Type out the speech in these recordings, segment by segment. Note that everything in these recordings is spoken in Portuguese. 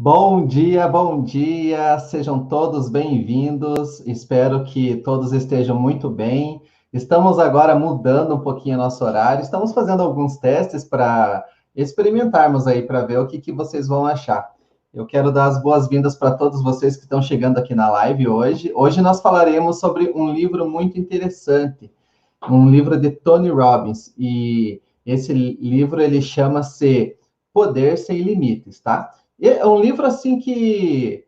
Bom dia, sejam todos bem-vindos. Espero que todos estejam muito bem. Estamos agora mudando um pouquinho nosso horário, estamos fazendo alguns testes para experimentarmos aí, para ver o que vocês vão achar. Eu quero dar as boas-vindas para todos vocês que estão chegando aqui na live hoje. Hoje nós falaremos sobre um livro muito interessante, um livro de Tony Robbins, e esse livro ele chama-se Poder Sem Limites, tá? É um livro assim que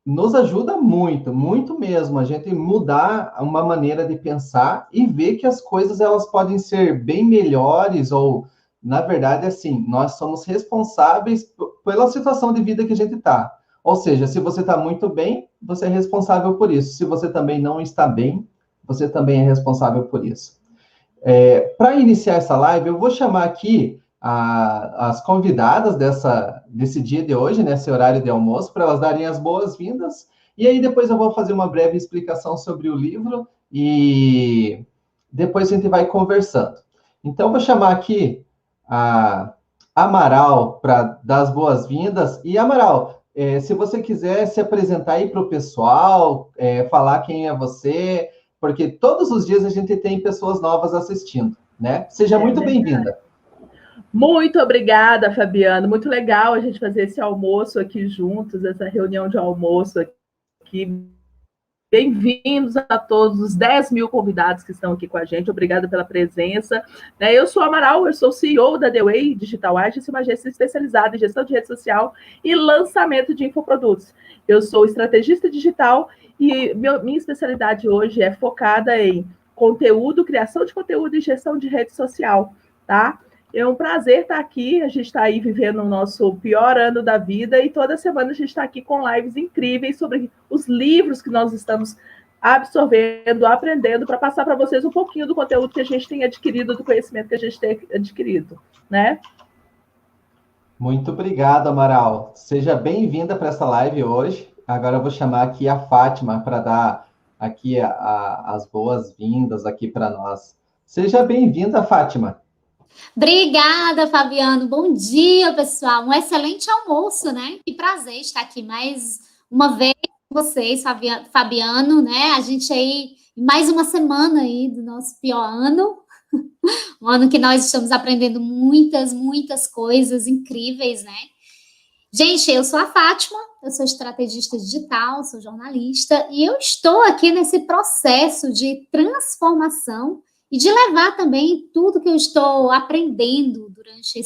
nos ajuda muito, muito mesmo, a gente mudar uma maneira de pensar e ver que as coisas elas podem ser bem melhores ou, na verdade, assim, nós somos responsáveis pela situação de vida que a gente está. Ou seja, se você está muito bem, você é responsável por isso. Se você também não está bem, você também é responsável por isso. Para iniciar essa live, eu vou chamar aqui as convidadas desse dia de hoje, nesse horário de almoço, para elas darem as boas-vindas. E aí depois eu vou fazer uma breve explicação sobre o livro e depois a gente vai conversando. Então, eu vou chamar aqui a Amaral para dar as boas-vindas. E, Amaral, se você quiser se apresentar aí para o pessoal, falar quem é você, porque todos os dias a gente tem pessoas novas assistindo, né? Seja muito bem-vinda. Muito obrigada, Fabiano. Muito legal a gente fazer esse almoço aqui juntos, essa reunião de almoço aqui. Bem-vindos a todos os 10 mil convidados que estão aqui com a gente. Obrigada pela presença. Eu sou a Amaral, eu sou CEO da The Way Digital Agency, uma agência especializada em gestão de rede social e lançamento de infoprodutos. Eu sou estrategista digital e minha especialidade hoje é focada em conteúdo, criação de conteúdo e gestão de rede social, tá? É um prazer estar aqui, a gente está aí vivendo o nosso pior ano da vida e toda semana a gente está aqui com lives incríveis sobre os livros que nós estamos absorvendo, aprendendo, para passar para vocês um pouquinho do conteúdo que a gente tem adquirido, do conhecimento que a gente tem adquirido, né? Muito obrigado, Amaral. Seja bem-vinda para essa live hoje. Agora eu vou chamar aqui a Fátima para dar aqui as boas-vindas aqui para nós. Seja bem-vinda, Fátima. Obrigada, Fabiano. Bom dia, pessoal. Um excelente almoço, né? Que prazer estar aqui mais uma vez com vocês, Fabiano, né? A gente aí, mais uma semana aí do nosso pior ano. Um ano que nós estamos aprendendo muitas coisas incríveis, né? Gente, eu sou a Fátima, eu sou estrategista digital, sou jornalista, e eu estou aqui nesse processo de transformação e de levar também tudo que eu estou aprendendo durante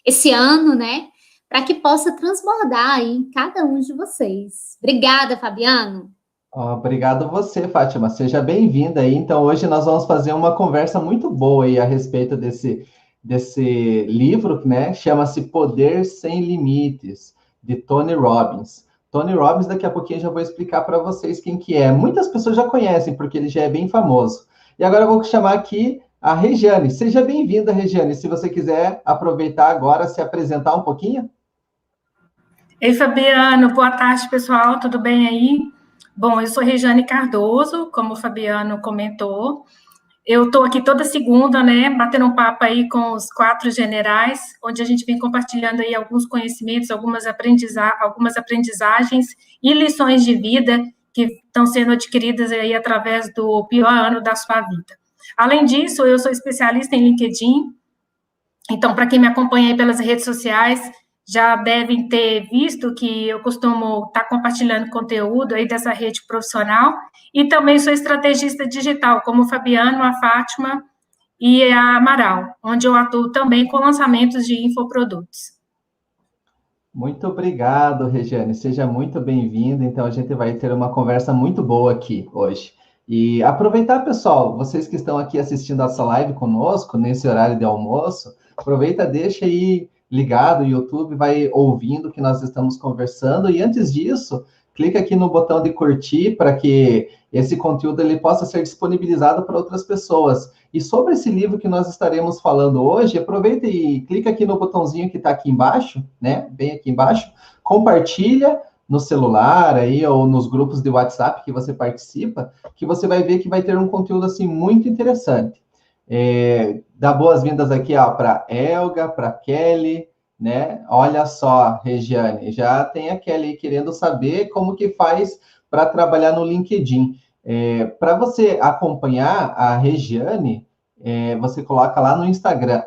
esse ano, né? Para que possa transbordar aí em cada um de vocês. Obrigada, Fabiano. Obrigado você, Fátima. Seja bem-vinda aí. Então, hoje nós vamos fazer uma conversa muito boa aí a respeito desse livro, né? Chama-se Poder Sem Limites, de Tony Robbins. Tony Robbins, daqui a pouquinho eu já vou explicar para vocês quem que é. Muitas pessoas já conhecem, porque ele já é bem famoso. E agora eu vou chamar aqui a Regiane. Seja bem-vinda, Regiane. Se você quiser aproveitar agora, se apresentar um pouquinho. Ei, Fabiano. Boa tarde, pessoal. Tudo bem aí? Bom, eu sou Regiane Cardoso, como o Fabiano comentou. Eu estou aqui toda segunda, né, batendo um papo aí com os 4 generais, onde a gente vem compartilhando aí alguns conhecimentos, algumas aprendizagens e lições de vida que estão sendo adquiridas aí através do pior ano da sua vida. Além disso, eu sou especialista em LinkedIn, então, para quem me acompanha aí pelas redes sociais, já devem ter visto que eu costumo estar compartilhando conteúdo aí dessa rede profissional, e também sou estrategista digital, como o Fabiano, a Fátima e a Amaral, onde eu atuo também com lançamentos de infoprodutos. Muito obrigado, Regiane. Seja muito bem-vinda. Então, a gente vai ter uma conversa muito boa aqui hoje. E aproveitar, pessoal, vocês que estão aqui assistindo essa live conosco, nesse horário de almoço, aproveita, deixa aí ligado o YouTube, vai ouvindo o que nós estamos conversando. E antes disso, clica aqui no botão de curtir para que esse conteúdo ele possa ser disponibilizado para outras pessoas. E sobre esse livro que nós estaremos falando hoje, aproveita e clica aqui no botãozinho que está aqui embaixo, né? Bem aqui embaixo. Compartilha no celular aí ou nos grupos de WhatsApp que você participa, que você vai ver que vai ter um conteúdo assim muito interessante. Dá boas-vindas aqui para Elga, para Kelly, né? Olha só, Regiane, já tem a Kelly querendo saber como que faz para trabalhar no LinkedIn. Para você acompanhar a Regiane, você coloca lá no Instagram,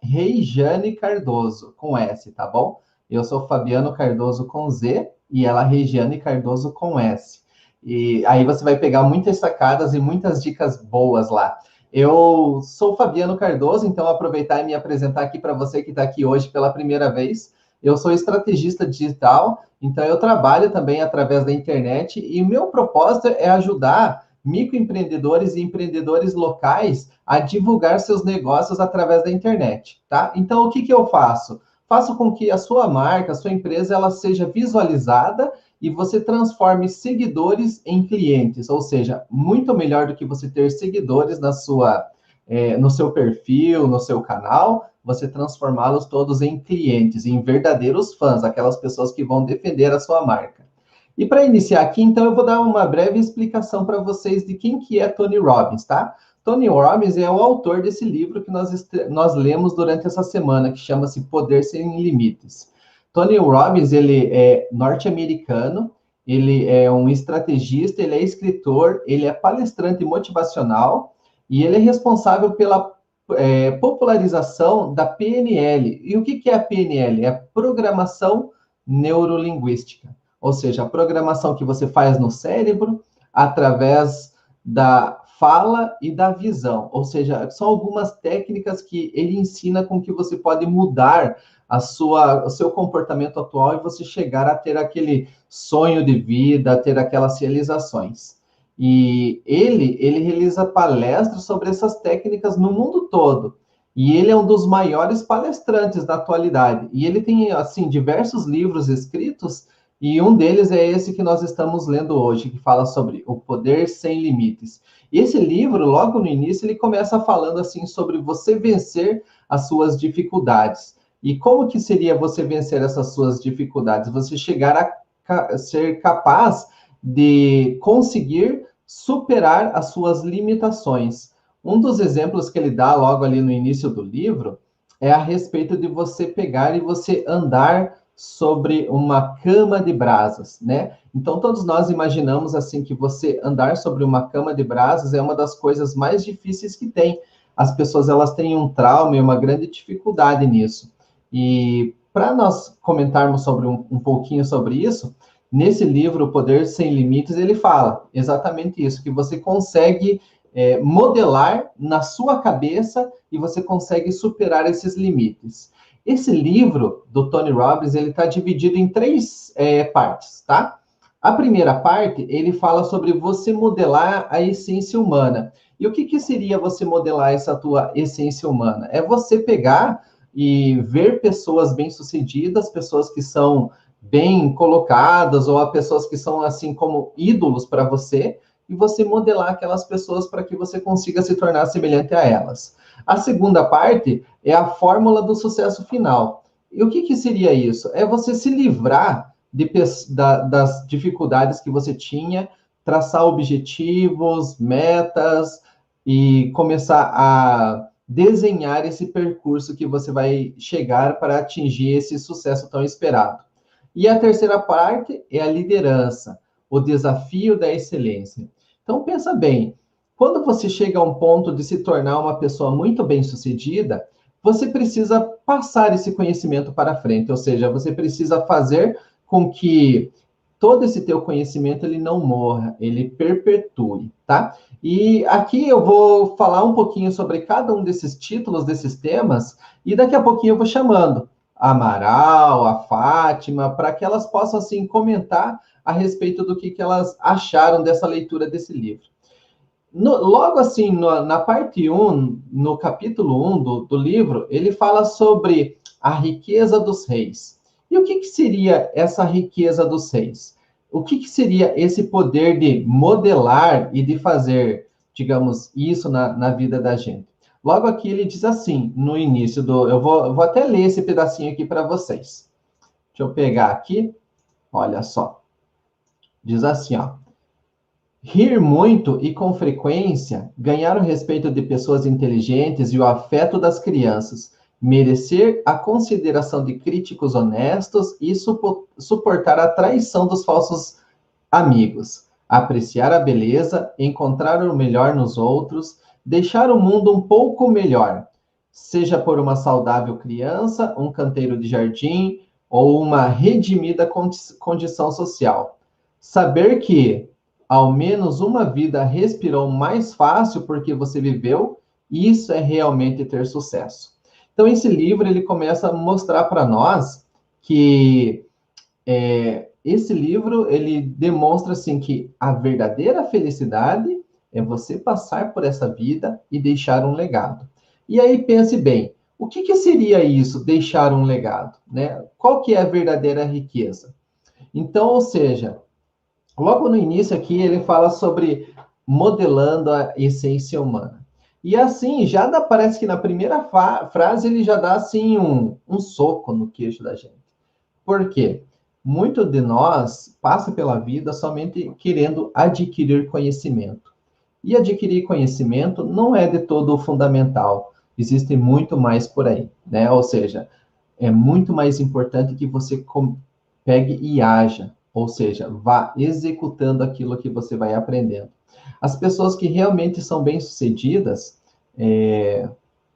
@Regiane Cardoso, com S, tá bom? Eu sou Fabiano Cardoso com Z e ela Regiane Cardoso com S. E aí você vai pegar muitas sacadas e muitas dicas boas lá. Eu sou Fabiano Cardoso, então aproveitar e me apresentar aqui para você que está aqui hoje pela primeira vez. Eu sou estrategista digital, então eu trabalho também através da internet e o meu propósito é ajudar microempreendedores e empreendedores locais a divulgar seus negócios através da internet, tá? Então, o que eu faço? Faço com que a sua marca, a sua empresa, ela seja visualizada e você transforme seguidores em clientes, ou seja, muito melhor do que você ter seguidores no seu perfil, no seu canal, você transformá-los todos em clientes, em verdadeiros fãs, aquelas pessoas que vão defender a sua marca. E para iniciar aqui, então, eu vou dar uma breve explicação para vocês de quem que é Tony Robbins, tá? Tony Robbins é o autor desse livro que nós lemos durante essa semana, que chama-se Poder Sem Limites. Tony Robbins, ele é norte-americano, ele é um estrategista, ele é escritor, ele é palestrante motivacional e ele é responsável pela popularização da PNL. E o que é a PNL? É a Programação Neurolinguística, ou seja, a programação que você faz no cérebro através da fala e da visão, ou seja, são algumas técnicas que ele ensina com que você pode mudar o seu comportamento atual e você chegar a ter aquele sonho de vida, a ter aquelas realizações. E ele realiza palestras sobre essas técnicas no mundo todo. E ele é um dos maiores palestrantes da atualidade. E ele tem, assim, diversos livros escritos, e um deles é esse que nós estamos lendo hoje, que fala sobre o poder sem limites. E esse livro, logo no início, ele começa falando, assim, sobre você vencer as suas dificuldades. E como que seria você vencer essas suas dificuldades? Você chegar a ser capaz de conseguir superar as suas limitações. Um dos exemplos que ele dá logo ali no início do livro é a respeito de você pegar e você andar sobre uma cama de brasas, né? Então, todos nós imaginamos, assim, que você andar sobre uma cama de brasas é uma das coisas mais difíceis que tem. As pessoas, elas têm um trauma e uma grande dificuldade nisso. E para nós comentarmos sobre um pouquinho sobre isso, nesse livro, O Poder Sem Limites, ele fala exatamente isso, que você consegue modelar na sua cabeça e você consegue superar esses limites. Esse livro do Tony Robbins, ele está dividido em 3 partes, tá? A primeira parte, ele fala sobre você modelar a essência humana. E o que seria você modelar essa tua essência humana? É você pegar e ver pessoas bem-sucedidas, pessoas que são bem colocadas, ou pessoas que são, assim, como ídolos para você, e você modelar aquelas pessoas para que você consiga se tornar semelhante a elas. A segunda parte é a fórmula do sucesso final. E o que seria isso? É você se livrar das dificuldades que você tinha, traçar objetivos, metas, e começar a desenhar esse percurso que você vai chegar para atingir esse sucesso tão esperado. E a terceira parte é a liderança, o desafio da excelência. Então, pensa bem, quando você chega a um ponto de se tornar uma pessoa muito bem-sucedida, você precisa passar esse conhecimento para frente, ou seja, você precisa fazer com que todo esse teu conhecimento ele não morra, ele perpetue, tá? E aqui eu vou falar um pouquinho sobre cada um desses títulos, desses temas, e daqui a pouquinho eu vou chamando a Amaral, a Fátima, para que elas possam, assim, comentar a respeito do que elas acharam dessa leitura desse livro. Logo assim, na parte 1, no capítulo 1 do livro, ele fala sobre a riqueza dos reis. E o que seria essa riqueza dos reis? O que seria esse poder de modelar e de fazer, digamos, isso na vida da gente? Logo aqui ele diz assim, no início eu vou até ler esse pedacinho aqui para vocês. Deixa eu pegar aqui, olha só. Diz assim, ó. Rir muito e com frequência, ganhar o respeito de pessoas inteligentes e o afeto das crianças, merecer a consideração de críticos honestos e suportar a traição dos falsos amigos, apreciar a beleza, encontrar o melhor nos outros, deixar o mundo um pouco melhor, seja por uma saudável criança, um canteiro de jardim ou uma redimida condição social. Saber que ao menos uma vida respirou mais fácil porque você viveu, isso é realmente ter sucesso. Então, esse livro, ele começa a mostrar para nós que esse livro, ele demonstra, assim, que a verdadeira felicidade é você passar por essa vida e deixar um legado. E aí, pense bem, o que seria isso, deixar um legado, né? Qual que é a verdadeira riqueza? Então, ou seja, logo no início aqui, ele fala sobre modelando a essência humana. E assim, parece que na primeira frase ele já dá assim um soco no queixo da gente. Por quê? Muito de nós passa pela vida somente querendo adquirir conhecimento. E adquirir conhecimento não é de todo fundamental. Existe muito mais por aí, né? Ou seja, é muito mais importante que você pegue e haja. Ou seja, vá executando aquilo que você vai aprendendo. As pessoas que realmente são bem-sucedidas,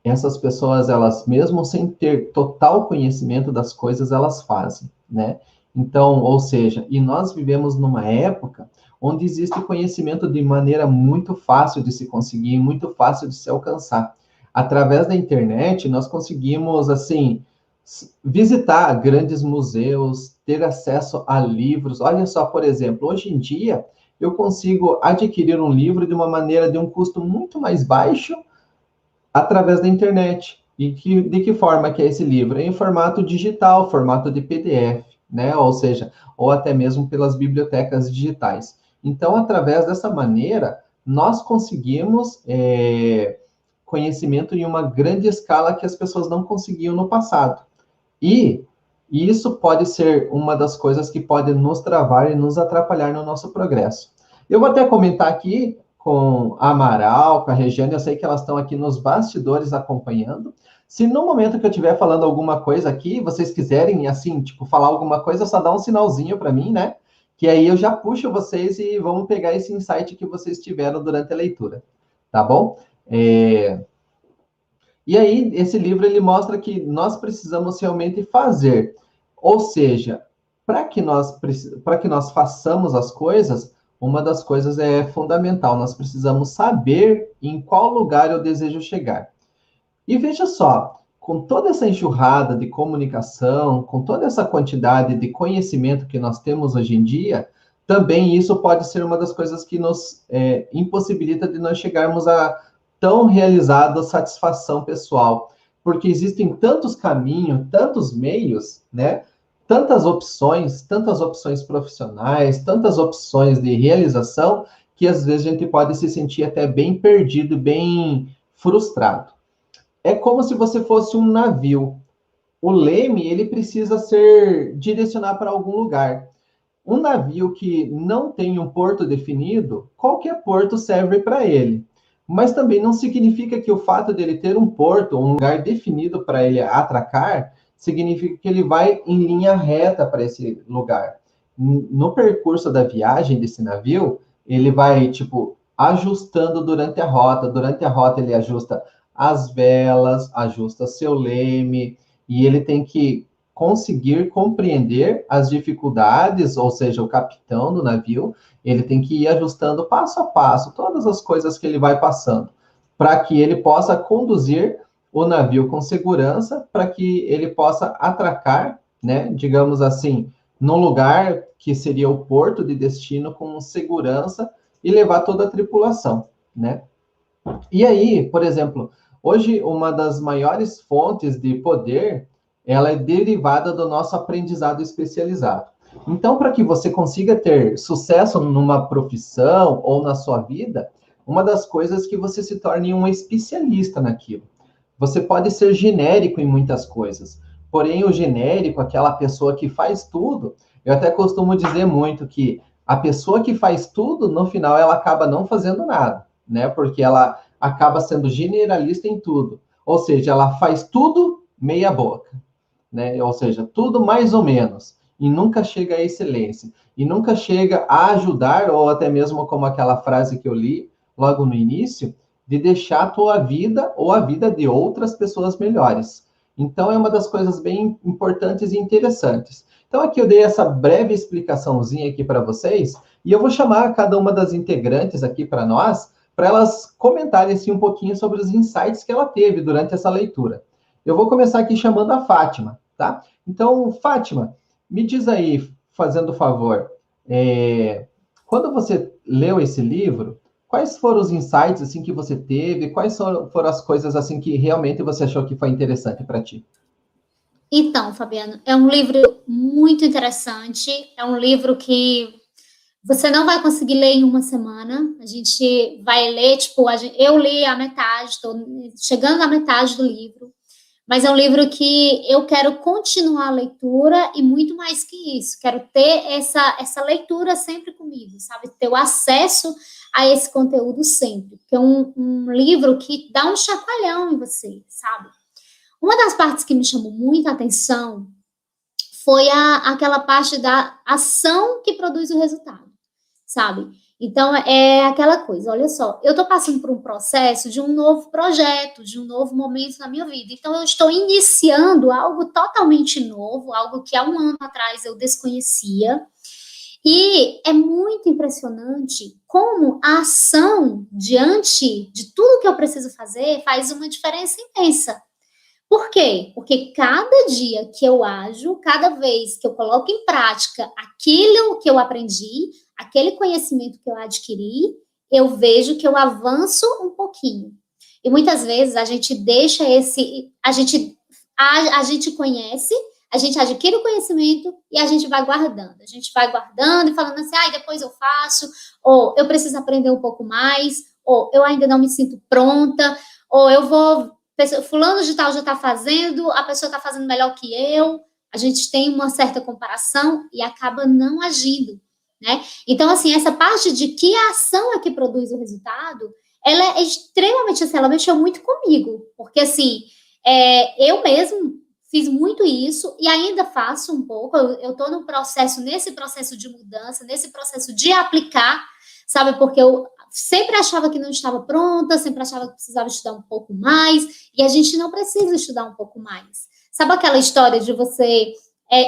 essas pessoas, elas mesmo sem ter total conhecimento das coisas, elas fazem, né? Então, ou seja, e nós vivemos numa época onde existe conhecimento de maneira muito fácil de se conseguir, muito fácil de se alcançar. Através da internet, nós conseguimos, assim, visitar grandes museus, ter acesso a livros. Olha só, por exemplo, hoje em dia, eu consigo adquirir um livro de uma maneira, de um custo muito mais baixo, através da internet. E de que forma que é esse livro? É em formato digital, formato de PDF, né? Ou seja, ou até mesmo pelas bibliotecas digitais. Então, através dessa maneira, nós conseguimos conhecimento em uma grande escala que as pessoas não conseguiam no passado. E isso pode ser uma das coisas que pode nos travar e nos atrapalhar no nosso progresso. Eu vou até comentar aqui com a Amaral, com a Regiane, eu sei que elas estão aqui nos bastidores acompanhando. Se no momento que eu estiver falando alguma coisa aqui, vocês quiserem, assim, tipo, falar alguma coisa, só dá um sinalzinho para mim, né? Que aí eu já puxo vocês e vamos pegar esse insight que vocês tiveram durante a leitura, tá bom? E aí, esse livro, ele mostra que nós precisamos realmente fazer. Ou seja, para que nós façamos as coisas, uma das coisas é fundamental, nós precisamos saber em qual lugar eu desejo chegar. E veja só, com toda essa enxurrada de comunicação, com toda essa quantidade de conhecimento que nós temos hoje em dia, também isso pode ser uma das coisas que nos impossibilita de nós chegarmos a tão realizada satisfação pessoal. Porque existem tantos caminhos, tantos meios, né? Tantas opções profissionais, tantas opções de realização, que às vezes a gente pode se sentir até bem perdido, bem frustrado. É como se você fosse um navio. O leme, ele precisa ser direcionado para algum lugar. Um navio que não tem um porto definido, qualquer porto serve para ele. Mas também não significa que o fato dele ter um porto, um lugar definido para ele atracar, significa que ele vai em linha reta para esse lugar. No percurso da viagem desse navio, ele vai, tipo, ajustando durante a rota. Durante a rota, ele ajusta as velas, ajusta seu leme, e ele tem que conseguir compreender as dificuldades, ou seja, o capitão do navio, ele tem que ir ajustando passo a passo, todas as coisas que ele vai passando, para que ele possa conduzir o navio com segurança, para que ele possa atracar, né, digamos assim, no lugar que seria o porto de destino com segurança e levar toda a tripulação, né? E aí, por exemplo, hoje uma das maiores fontes de poder, ela é derivada do nosso aprendizado especializado. Então, para que você consiga ter sucesso numa profissão ou na sua vida, uma das coisas é que você se torne um especialista naquilo. Você pode ser genérico em muitas coisas, porém o genérico, aquela pessoa que faz tudo, eu até costumo dizer muito que a pessoa que faz tudo, no final, ela acaba não fazendo nada, né? Porque ela acaba sendo generalista em tudo. Ou seja, ela faz tudo meia boca, né? Ou seja, tudo mais ou menos, e nunca chega à excelência, e nunca chega a ajudar, ou até mesmo como aquela frase que eu li logo no início, de deixar a tua vida ou a vida de outras pessoas melhores. Então, é uma das coisas bem importantes e interessantes. Então, aqui eu dei essa breve explicaçãozinha aqui para vocês, e eu vou chamar cada uma das integrantes aqui para nós, para elas comentarem assim, um pouquinho sobre os insights que ela teve durante essa leitura. Eu vou começar aqui chamando a Fátima, tá? Então, Fátima, me diz aí, fazendo favor, quando você leu esse livro, quais foram os insights assim que você teve? Quais foram as coisas assim que realmente você achou que foi interessante para ti? Então, Fabiano, é um livro muito interessante, é um livro que você não vai conseguir ler em uma semana, a gente vai ler, tipo, eu li a metade, estou chegando à metade do livro, mas é um livro que eu quero continuar a leitura e muito mais que isso, quero ter essa leitura sempre comigo, sabe? Ter o acesso a esse conteúdo sempre, porque é um livro que dá um chacoalhão em você, sabe? Uma das partes que me chamou muita atenção foi aquela parte da ação que produz o resultado, sabe? Então, é aquela coisa, olha só, eu estou passando por um processo de um novo projeto, de um novo momento na minha vida. Então, eu estou iniciando algo totalmente novo, algo que há um ano atrás eu desconhecia. E é muito impressionante como a ação diante de tudo que eu preciso fazer faz uma diferença imensa. Por quê? Porque cada dia que eu ajo, cada vez que eu coloco em prática aquilo que eu aprendi, aquele conhecimento que eu adquiri, eu vejo que eu avanço um pouquinho. E muitas vezes a gente deixa a gente conhece, a gente adquire o conhecimento e a gente vai guardando. A gente vai guardando e falando assim, depois eu faço, ou eu preciso aprender um pouco mais, ou eu ainda não me sinto pronta, ou eu vou... fulano de tal já está fazendo, a pessoa está fazendo melhor que eu, a gente tem uma certa comparação e acaba não agindo, né? Então, assim, essa parte de que a ação é que produz o resultado, ela é extremamente, assim, ela mexeu muito comigo, porque, assim, eu mesmo fiz muito isso e ainda faço um pouco, eu estou nesse processo de mudança, nesse processo de aplicar, sabe, porque eu sempre achava que não estava pronta, sempre achava que precisava estudar um pouco mais, e a gente não precisa estudar um pouco mais. Sabe aquela história de você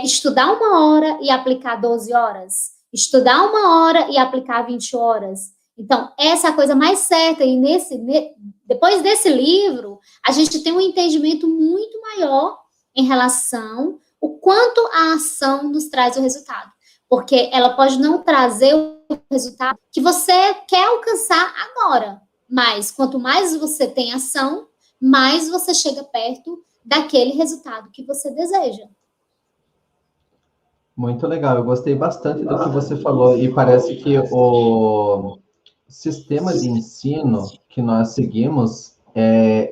estudar 1 hora e aplicar 12 horas? Estudar 1 hora e aplicar 20 horas? Então, essa é a coisa mais certa, e depois desse livro, a gente tem um entendimento muito maior em relação ao quanto a ação nos traz o resultado. Porque ela pode não trazer o resultado que você quer alcançar agora, mas quanto mais você tem ação, mais você chega perto daquele resultado que você deseja. Muito legal, eu gostei bastante do que você falou, e parece que o sistema de ensino que nós seguimos,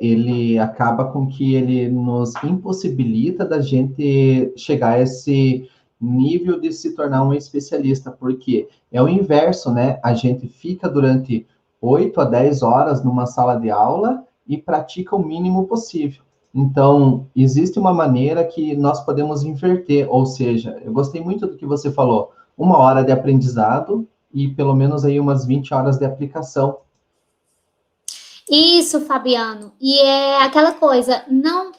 ele acaba com que ele nos impossibilita da gente chegar a esse nível de se tornar um especialista, porque é o inverso, né? A gente fica durante 8 a 10 horas numa sala de aula e pratica o mínimo possível. Então, existe uma maneira que nós podemos inverter, ou seja, eu gostei muito do que você falou, 1 hora de aprendizado e pelo menos aí umas 20 horas de aplicação. Isso, Fabiano, e é aquela coisa, não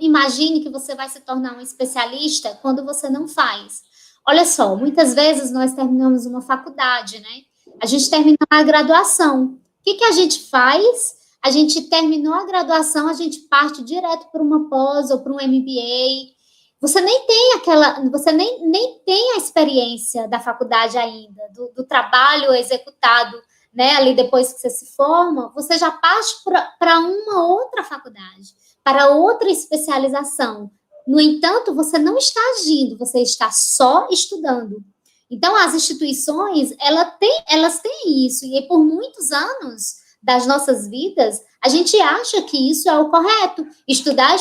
imagine que você vai se tornar um especialista quando você não faz. Olha só, muitas vezes nós terminamos uma faculdade, né? A gente terminou a graduação. O que a gente faz? A gente terminou a graduação, a gente parte direto para uma pós ou para um MBA. Você nem tem a experiência da faculdade ainda, do trabalho executado, né, ali depois que você se forma, você já parte para uma outra faculdade, para outra especialização. No entanto, você não está agindo, você está só estudando. Então, as instituições, elas têm isso, e por muitos anos das nossas vidas, a gente acha que isso é o correto, estudar.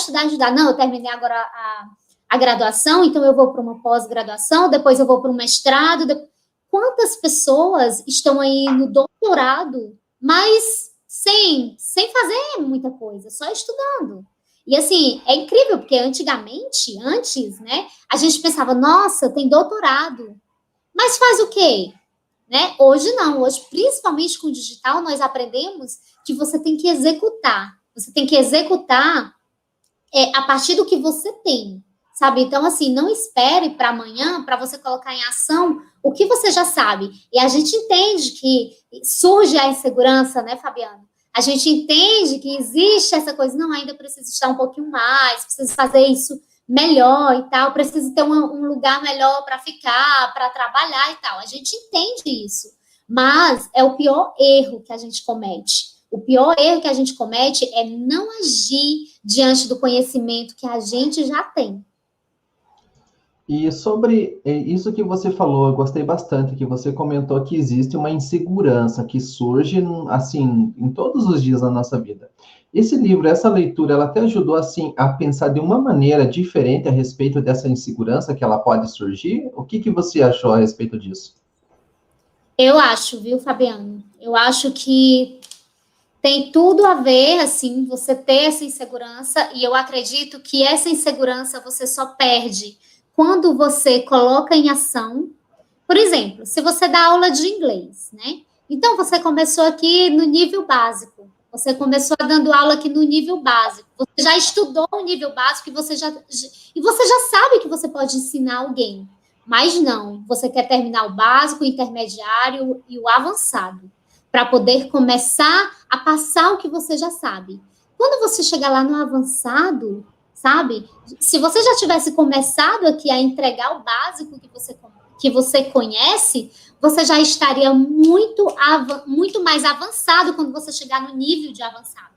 Não, eu terminei agora a graduação, então eu vou para uma pós-graduação, depois eu vou para um mestrado. Quantas pessoas estão aí no doutorado, mas sem fazer muita coisa, só estudando? E assim, é incrível, porque antes, né, a gente pensava, nossa, tem doutorado, mas faz o quê? Né? Hoje não, hoje, principalmente com o digital, nós aprendemos que você tem que executar. Você tem que executar a partir do que você tem, sabe? Então, assim, não espere para amanhã para você colocar em ação o que você já sabe. E a gente entende que surge a insegurança, né, Fabiano? A gente entende que existe essa coisa, não, ainda preciso estar um pouquinho mais, preciso fazer isso melhor e tal, preciso ter um lugar melhor para ficar, para trabalhar e tal. A gente entende isso, mas é o pior erro que a gente comete. O pior erro que a gente comete é não agir diante do conhecimento que a gente já tem. E sobre isso que você falou, eu gostei bastante, que você comentou que existe uma insegurança que surge, assim, em todos os dias da nossa vida. Esse livro, essa leitura, ela até ajudou, assim, a pensar de uma maneira diferente a respeito dessa insegurança que ela pode surgir? O que você achou a respeito disso? Eu acho, viu, Fabiano? Eu acho que tem tudo a ver, assim, você ter essa insegurança, e eu acredito que essa insegurança você só perde quando você coloca em ação. Por exemplo, se você dá aula de inglês, né? Então, você começou aqui no nível básico. Você começou dando aula aqui no nível básico. Você já estudou o nível básico e você já sabe que você pode ensinar alguém. Mas não, você quer terminar o básico, o intermediário e o avançado, para poder começar a passar o que você já sabe. Quando você chegar lá no avançado, sabe? Se você já tivesse começado aqui a entregar o básico que você conhece, você já estaria muito mais avançado quando você chegar no nível de avançado.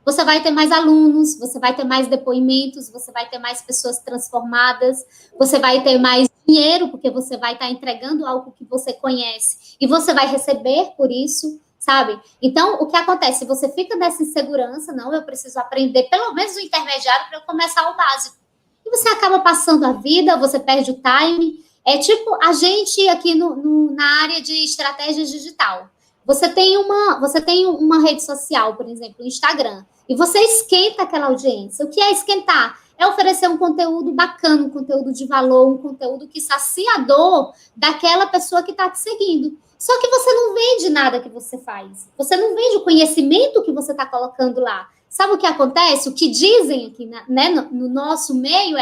Você vai ter mais alunos, você vai ter mais depoimentos, você vai ter mais pessoas transformadas, você vai ter mais dinheiro, porque você vai estar entregando algo que você conhece, e você vai receber por isso, sabe? Então, o que acontece? Você fica nessa insegurança, não, eu preciso aprender pelo menos o intermediário para eu começar o básico. E você acaba passando a vida, você perde o time. É tipo a gente aqui na área de estratégia digital. Você tem uma rede social, por exemplo, o Instagram, e você esquenta aquela audiência. O que é esquentar? É oferecer um conteúdo bacana, um conteúdo de valor, um conteúdo que sacia a dor daquela pessoa que está te seguindo. Só que você não vende nada que você faz. Você não vende o conhecimento que você está colocando lá. Sabe o que acontece? O que dizem aqui, né, no nosso meio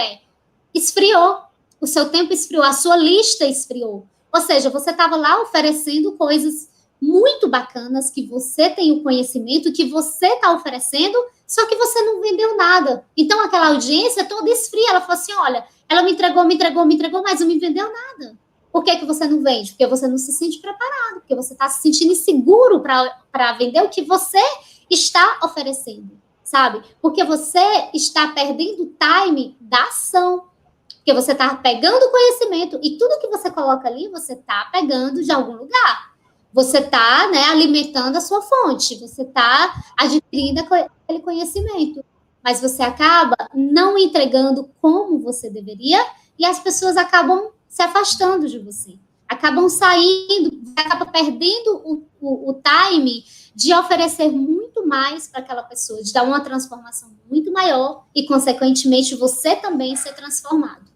esfriou. O seu tempo esfriou, a sua lista esfriou. Ou seja, você estava lá oferecendo coisas muito bacanas, que você tem o conhecimento, que você está oferecendo, só que você não vendeu nada. Então, aquela audiência toda esfria. Ela falou assim, olha, ela me entregou, mas não me vendeu nada. Por que você não vende? Porque você não se sente preparado, porque você está se sentindo inseguro para vender o que você está oferecendo, sabe? Porque você está perdendo o time da ação, porque você está pegando o conhecimento e tudo que você coloca ali, você está pegando de algum lugar. Você está, né, alimentando a sua fonte, você está adquirindo aquele conhecimento, mas você acaba não entregando como você deveria e as pessoas acabam se afastando de você, acabam saindo, acaba perdendo o time de oferecer muito mais para aquela pessoa, de dar uma transformação muito maior e, consequentemente, você também ser transformado.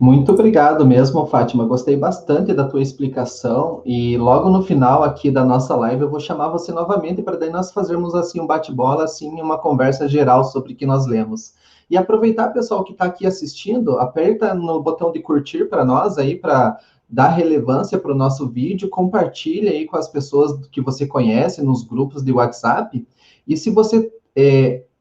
Muito obrigado mesmo, Fátima. Gostei bastante da tua explicação e logo no final aqui da nossa live eu vou chamar você novamente para daí nós fazermos assim um bate-bola, assim uma conversa geral sobre o que nós lemos. E aproveitar, pessoal, que está aqui assistindo, aperta no botão de curtir para nós aí, para dar relevância para o nosso vídeo, compartilha aí com as pessoas que você conhece nos grupos de WhatsApp. E se você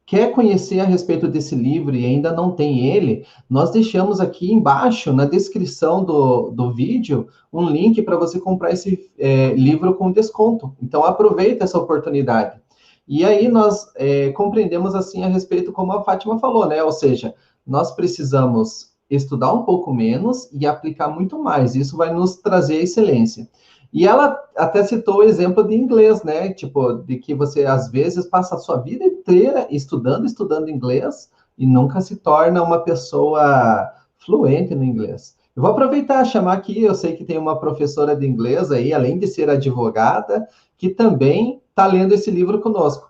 quer conhecer a respeito desse livro e ainda não tem ele, nós deixamos aqui embaixo, na descrição do vídeo, um link para você comprar esse livro com desconto. Então, aproveita essa oportunidade. E aí nós compreendemos assim a respeito, como a Fátima falou, né? Ou seja, nós precisamos estudar um pouco menos e aplicar muito mais. Isso vai nos trazer excelência. E ela até citou o exemplo de inglês, né? Tipo, de que você, às vezes, passa a sua vida inteira estudando inglês e nunca se torna uma pessoa fluente no inglês. Eu vou aproveitar e chamar aqui, eu sei que tem uma professora de inglês aí, além de ser advogada, que também está lendo esse livro conosco.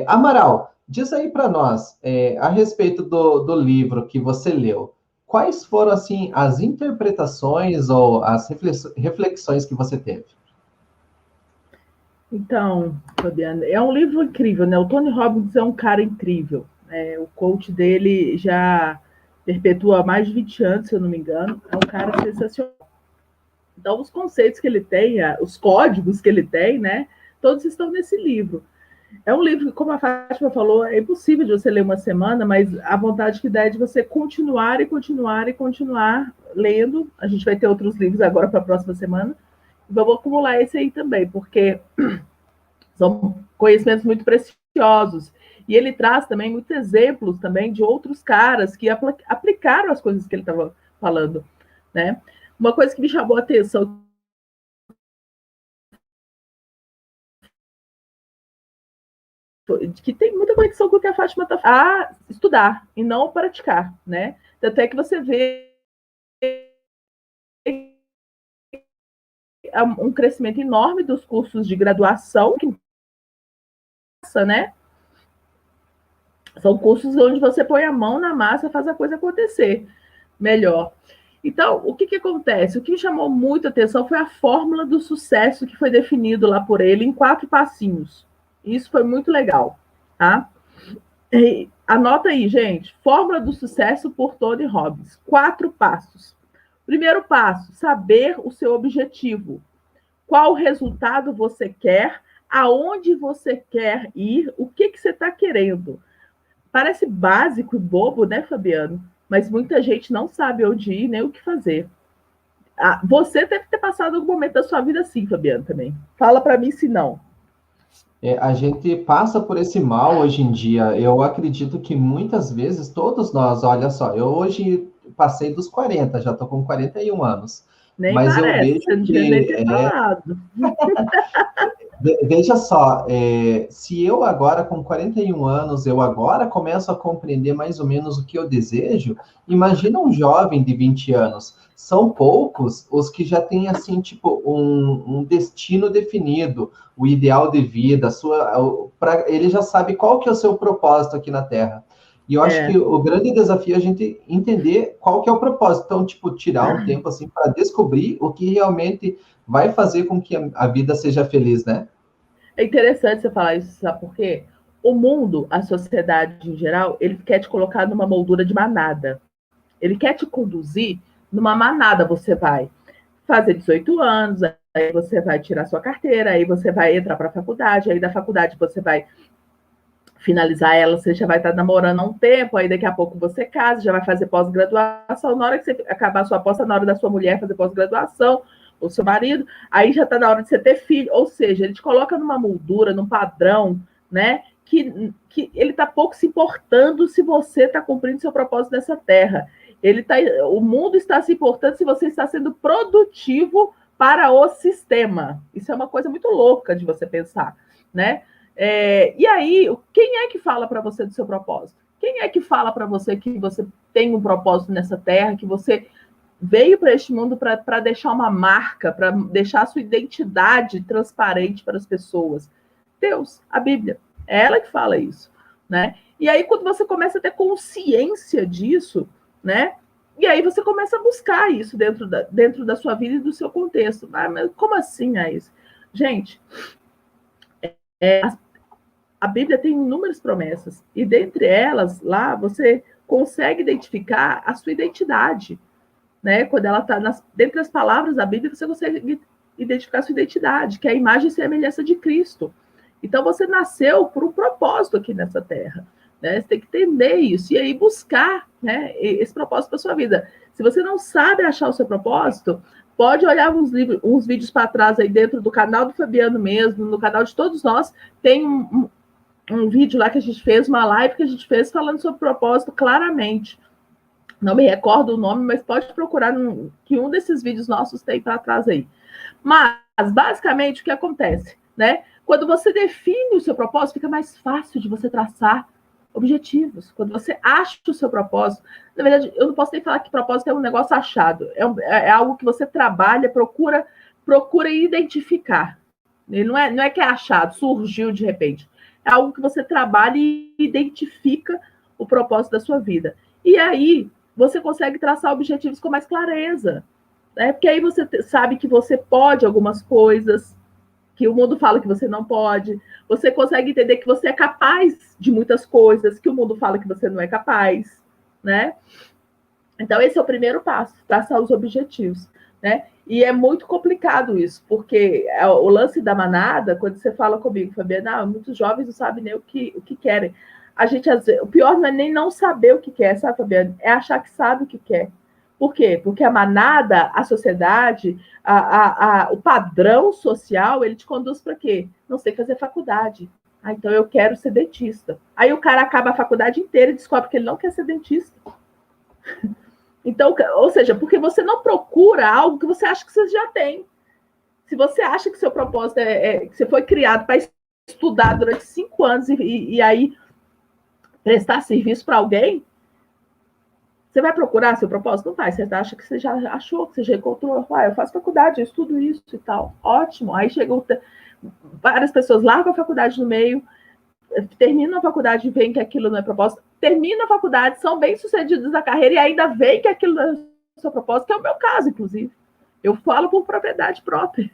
Amaral, Diz aí para nós, a respeito do livro que você leu, quais foram, assim, as interpretações ou as reflexões que você teve? Então, Fabiana, é um livro incrível, né? O Tony Robbins é um cara incrível. O coach dele já perpetua há mais de 20 anos, se eu não me engano. É um cara sensacional. Então, os conceitos que ele tem, os códigos que ele tem, né? Todos estão nesse livro. É um livro que, como a Fátima falou, é impossível de você ler uma semana, mas a vontade que dá é de você continuar e continuar e continuar lendo. A gente vai ter outros livros agora para a próxima semana. Vamos acumular esse aí também, porque são conhecimentos muito preciosos. E ele traz também muitos exemplos também de outros caras que aplicaram as coisas que ele estava falando, né? Uma coisa que me chamou a atenção que tem muita conexão com o que a Fátima está falando, a estudar e não praticar, né? Até que você vê um crescimento enorme dos cursos de graduação, né? São cursos onde você põe a mão na massa e faz a coisa acontecer melhor. Então, o que acontece? O que me chamou muita atenção foi a fórmula do sucesso que foi definido lá por ele em 4 passinhos. Isso foi muito legal, tá? E anota aí, gente. Fórmula do sucesso por Tony Robbins. 4 passos. Primeiro passo, saber o seu objetivo. Qual resultado você quer, aonde você quer ir, o que você está querendo. Parece básico e bobo, né, Fabiano? Mas muita gente não sabe onde ir nem o que fazer. Você deve ter passado algum momento da sua vida assim, Fabiano, também. Fala para mim se não. A gente passa por esse mal hoje em dia. Eu acredito que muitas vezes, todos nós, olha só, eu hoje passei dos 40, já estou com 41 anos. Nem mas parece, eu vejo você não devia nem ter falado. Veja só, se eu agora, com 41 anos, eu agora começo a compreender mais ou menos o que eu desejo, imagina um jovem de 20 anos. São poucos os que já têm, assim, tipo, um destino definido, o ideal de vida, ele já sabe qual que é o seu propósito aqui na Terra. E eu acho que o grande desafio é a gente entender qual que é o propósito. Então, tipo, tirar um tempo, assim, para descobrir o que realmente vai fazer com que a vida seja feliz, né? É interessante você falar isso, sabe por quê? O mundo, a sociedade em geral, ele quer te colocar numa moldura de manada. Ele quer te conduzir numa manada. Você vai fazer 18 anos, aí você vai tirar sua carteira, aí você vai entrar para a faculdade, aí da faculdade você vai finalizar ela, você já vai estar namorando há um tempo, aí daqui a pouco você casa, já vai fazer pós-graduação, na hora que você acabar a sua pós, na hora da sua mulher fazer pós-graduação, o seu marido, aí já está na hora de você ter filho, ou seja, ele te coloca numa moldura, num padrão, né, que ele está pouco se importando se você está cumprindo seu propósito nessa terra. O mundo está se importando se você está sendo produtivo para o sistema. Isso é uma coisa muito louca de você pensar, né? E aí, quem é que fala para você do seu propósito? Quem é que fala para você que você tem um propósito nessa terra, que você veio para este mundo para deixar uma marca, para deixar a sua identidade transparente para as pessoas? Deus, a Bíblia, é ela que fala isso, né? E aí, quando você começa a ter consciência disso, né? E aí você começa a buscar isso dentro da sua vida e do seu contexto. Mas como assim, Ais? Gente, a Bíblia tem inúmeras promessas, e dentre elas, lá, você consegue identificar a sua identidade, né? Quando ela está dentre as palavras da Bíblia, você consegue identificar a sua identidade, que é a imagem e semelhança de Cristo. Então, você nasceu por um propósito aqui nessa terra, né? Você tem que entender isso, e aí buscar, né, esse propósito para a sua vida. Se você não sabe achar o seu propósito, pode olhar uns vídeos para trás aí dentro do canal do Fabiano mesmo, no canal de todos nós, tem um vídeo lá que a gente fez, uma live que a gente fez falando sobre propósito claramente. Não me recordo o nome, mas pode procurar que um desses vídeos nossos tem para trás aí. Mas, basicamente, o que acontece, né? Quando você define o seu propósito, fica mais fácil de você traçar objetivos. Quando você acha o seu propósito, na verdade, eu não posso nem falar que propósito é um negócio achado. É algo que você trabalha, procura identificar. Ele não é que é achado, surgiu de repente. é algo que você trabalha e identifica o propósito da sua vida. E aí, você consegue traçar objetivos com mais clareza, né? Porque aí você sabe que você pode algumas coisas, que o mundo fala que você não pode. Você consegue entender que você é capaz de muitas coisas, que o mundo fala que você não é capaz, né? Então, esse é o primeiro passo, traçar os objetivos, né? E é muito complicado isso, porque o lance da manada, quando você fala comigo, Fabiana, muitos jovens não sabem nem o que querem. A gente, o pior não é nem não saber o que quer, sabe, Fabiana? É achar que sabe o que quer. Por quê? Porque a manada, a sociedade, o padrão social, ele te conduz para quê? Não sei fazer faculdade. Ah, então eu quero ser dentista. Aí o cara acaba a faculdade inteira e descobre que ele não quer ser dentista. Então, ou seja, porque você não procura algo que você acha que você já tem. Se você acha que seu propósito que você foi criado para estudar durante 5 anos e aí prestar serviço para alguém, você vai procurar seu propósito? Não vai. Você acha que você já achou, que você já encontrou. Eu faço faculdade, eu estudo isso e tal. Ótimo. Aí chegam várias pessoas, largam a faculdade no meio, terminam a faculdade e veem que aquilo não é propósito, terminam a faculdade, são bem-sucedidos na carreira e ainda veem que aquilo não é o seu propósito, que é o meu caso, inclusive. Eu falo por propriedade própria,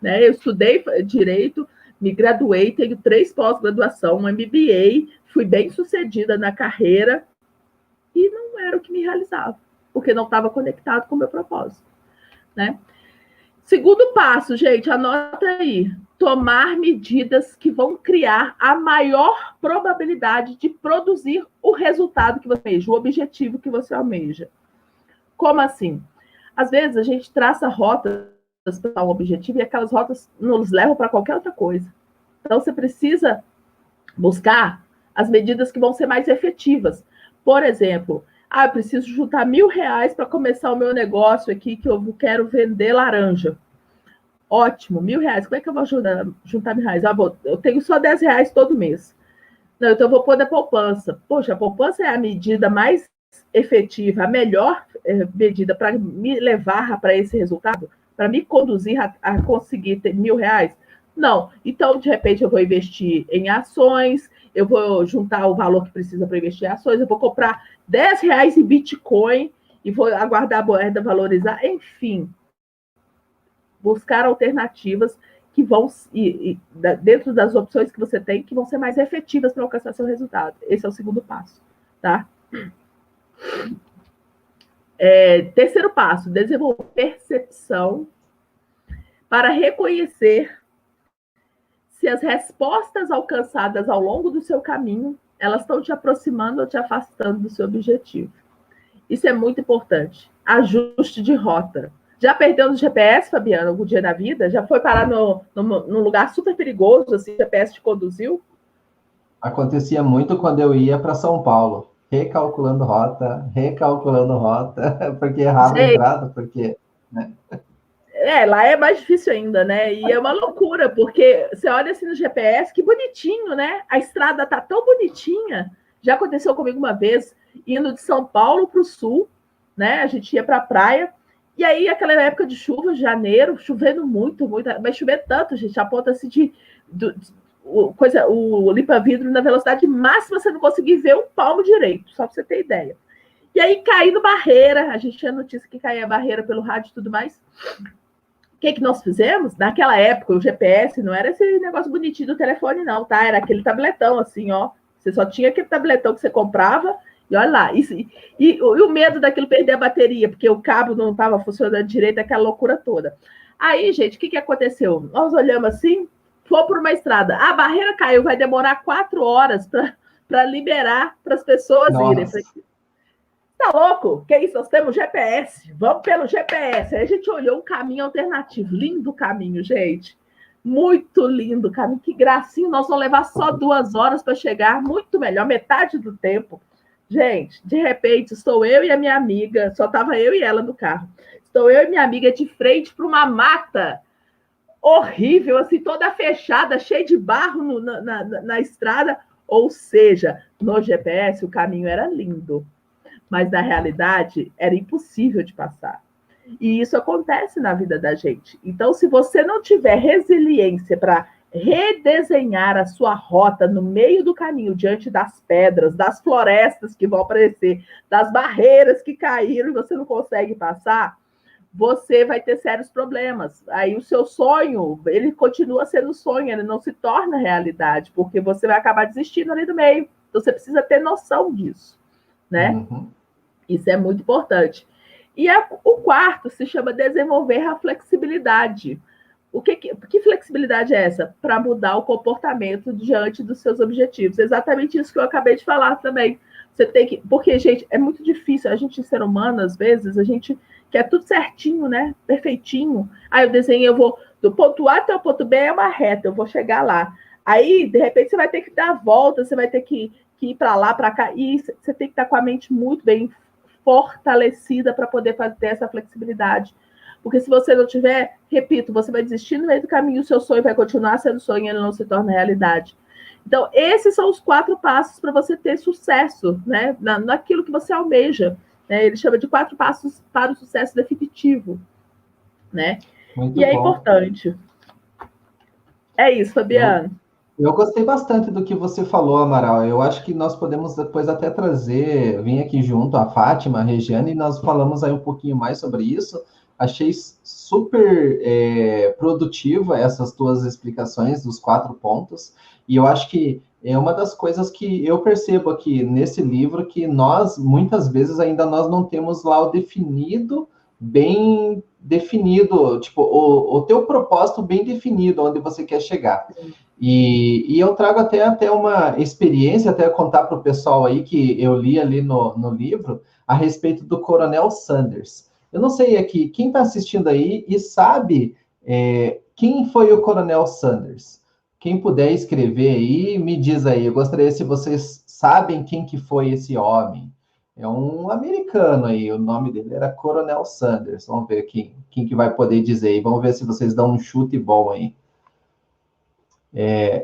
né? Eu estudei Direito, me graduei, tenho 3 pós-graduação, um MBA, fui bem-sucedida na carreira e não era o que me realizava, porque não estava conectado com o meu propósito, né? Segundo passo, gente, anota aí. Tomar medidas que vão criar a maior probabilidade de produzir o resultado que você almeja, o objetivo que você almeja. Como assim? Às vezes a gente traça rotas para um objetivo e aquelas rotas nos levam para qualquer outra coisa. Então você precisa buscar as medidas que vão ser mais efetivas. Por exemplo, eu preciso juntar R$1.000 para começar o meu negócio aqui, que eu quero vender laranja. Ótimo, R$1.000. Como é que eu vou juntar R$1.000? Eu tenho só R$10 todo mês. Não, então eu vou pôr da poupança. Poxa, a poupança é a medida mais efetiva, a melhor medida para me levar para esse resultado, para me conduzir a conseguir ter R$1.000? Não. Então, de repente, eu vou investir em ações, eu vou juntar o valor que precisa para investir em ações, eu vou comprar R$10 em Bitcoin e vou aguardar a moeda valorizar, enfim. Buscar alternativas que vão, dentro das opções que você tem, que vão ser mais efetivas para alcançar seu resultado. Esse é o segundo passo, tá? Terceiro passo, desenvolver percepção para reconhecer se as respostas alcançadas ao longo do seu caminho, elas estão te aproximando ou te afastando do seu objetivo. Isso é muito importante. Ajuste de rota. Já perdeu no GPS, Fabiana, algum dia na vida? Já foi parar num lugar super perigoso, assim, o GPS te conduziu? Acontecia muito quando eu ia para São Paulo, recalculando rota, porque errava a entrada, porque... Né? Lá é mais difícil ainda, né? E é uma loucura, porque você olha assim no GPS, que bonitinho, né? A estrada tá tão bonitinha. Já aconteceu comigo uma vez, indo de São Paulo para o sul, né? A gente ia para a praia, e aí aquela época de chuva, janeiro, chovendo muito, mas chover tanto, gente, a ponto assim o limpa-vidro na velocidade máxima, você não conseguir ver um palmo direito, só para você ter ideia. E aí caindo barreira, a gente tinha notícia que caía barreira pelo rádio e tudo mais. O que nós fizemos? Naquela época, o GPS não era esse negócio bonitinho do telefone, não, tá? Era aquele tabletão, assim, ó. Você só tinha aquele tabletão que você comprava, e olha lá. E o medo daquilo perder a bateria, porque o cabo não estava funcionando direito, aquela loucura toda. Aí, gente, o que aconteceu? Nós olhamos assim, for por uma estrada. A barreira caiu, vai demorar 4 horas para liberar para as pessoas irem. Tá louco? Que isso? Nós temos GPS. Vamos pelo GPS. Aí a gente olhou um caminho alternativo. Lindo caminho, gente. Muito lindo caminho. Que gracinha. Nós vamos levar só 2 horas para chegar. Muito melhor. Metade do tempo. Gente, de repente, estou eu e a minha amiga. Só estava eu e ela no carro. Estou eu e minha amiga de frente para uma mata horrível, assim, toda fechada, cheia de barro na estrada. Ou seja, no GPS o caminho era lindo, mas na realidade era impossível de passar. E isso acontece na vida da gente. Então, se você não tiver resiliência para redesenhar a sua rota no meio do caminho, diante das pedras, das florestas que vão aparecer, das barreiras que caíram e você não consegue passar, você vai ter sérios problemas. Aí o seu sonho, ele continua sendo sonho, ele não se torna realidade, porque você vai acabar desistindo ali do meio. Então, você precisa ter noção disso, né? Uhum. Isso é muito importante. E o quarto se chama desenvolver a flexibilidade. Que flexibilidade é essa? Para mudar o comportamento diante dos seus objetivos. Exatamente isso que eu acabei de falar também. Você tem que... Porque, gente, é muito difícil. A gente, ser humano, às vezes, a gente quer tudo certinho, né? Perfeitinho. Aí eu desenho, eu vou do ponto A até o ponto B, é uma reta, eu vou chegar lá. Aí, de repente, você vai ter que dar a volta, você vai ter que ir para lá, para cá. E você tem que estar com a mente muito bem fortalecida para poder ter essa flexibilidade. Porque se você não tiver, repito, você vai desistir no meio do caminho, o seu sonho vai continuar sendo sonho e ele não se torna realidade. Então, esses são os 4 passos para você ter sucesso, né? Naquilo que você almeja. Né? Ele chama de 4 passos para o sucesso definitivo. Né? Muito e é bom. Importante. É isso, Fabiano. Eu gostei bastante do que você falou, Amaral. Eu acho que nós podemos depois até vir aqui junto a Fátima, a Regiane, e nós falamos aí um pouquinho mais sobre isso. Achei super produtiva essas tuas explicações dos 4 pontos. E eu acho que é uma das coisas que eu percebo aqui nesse livro, que nós, muitas vezes, ainda nós não temos lá o bem definido, tipo, o teu propósito bem definido, onde você quer chegar. E eu trago até uma experiência, até contar para o pessoal aí, que eu li ali no livro, a respeito do Coronel Sanders. Eu não sei aqui, quem está assistindo aí e sabe quem foi o Coronel Sanders? Quem puder escrever aí, me diz aí. Eu gostaria, se vocês sabem quem que foi esse homem. É um americano aí, o nome dele era Coronel Sanders. Vamos ver quem que vai poder dizer aí. Vamos ver se vocês dão um chute bom aí.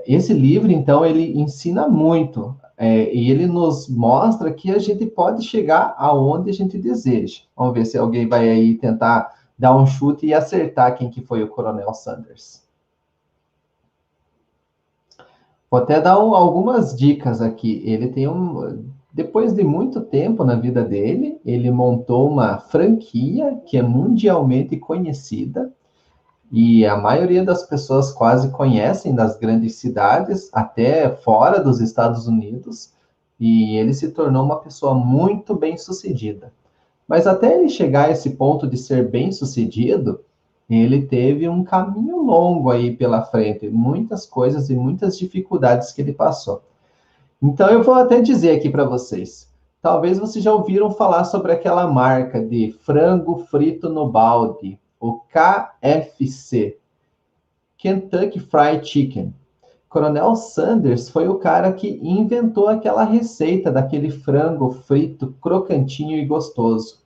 Esse livro, então, ele ensina muito. E ele nos mostra que a gente pode chegar aonde a gente deseja. Vamos ver se alguém vai aí tentar dar um chute e acertar quem que foi o Coronel Sanders. Vou até dar algumas dicas aqui. Ele tem depois de muito tempo na vida dele, ele montou uma franquia que é mundialmente conhecida, e a maioria das pessoas quase conhecem das grandes cidades, até fora dos Estados Unidos, e ele se tornou uma pessoa muito bem-sucedida. Mas até ele chegar a esse ponto de ser bem-sucedido, ele teve um caminho longo aí pela frente, muitas coisas e muitas dificuldades que ele passou. Então, eu vou até dizer aqui para vocês. Talvez vocês já ouviram falar sobre aquela marca de frango frito no balde, o KFC, Kentucky Fried Chicken. Coronel Sanders foi o cara que inventou aquela receita daquele frango frito crocantinho e gostoso.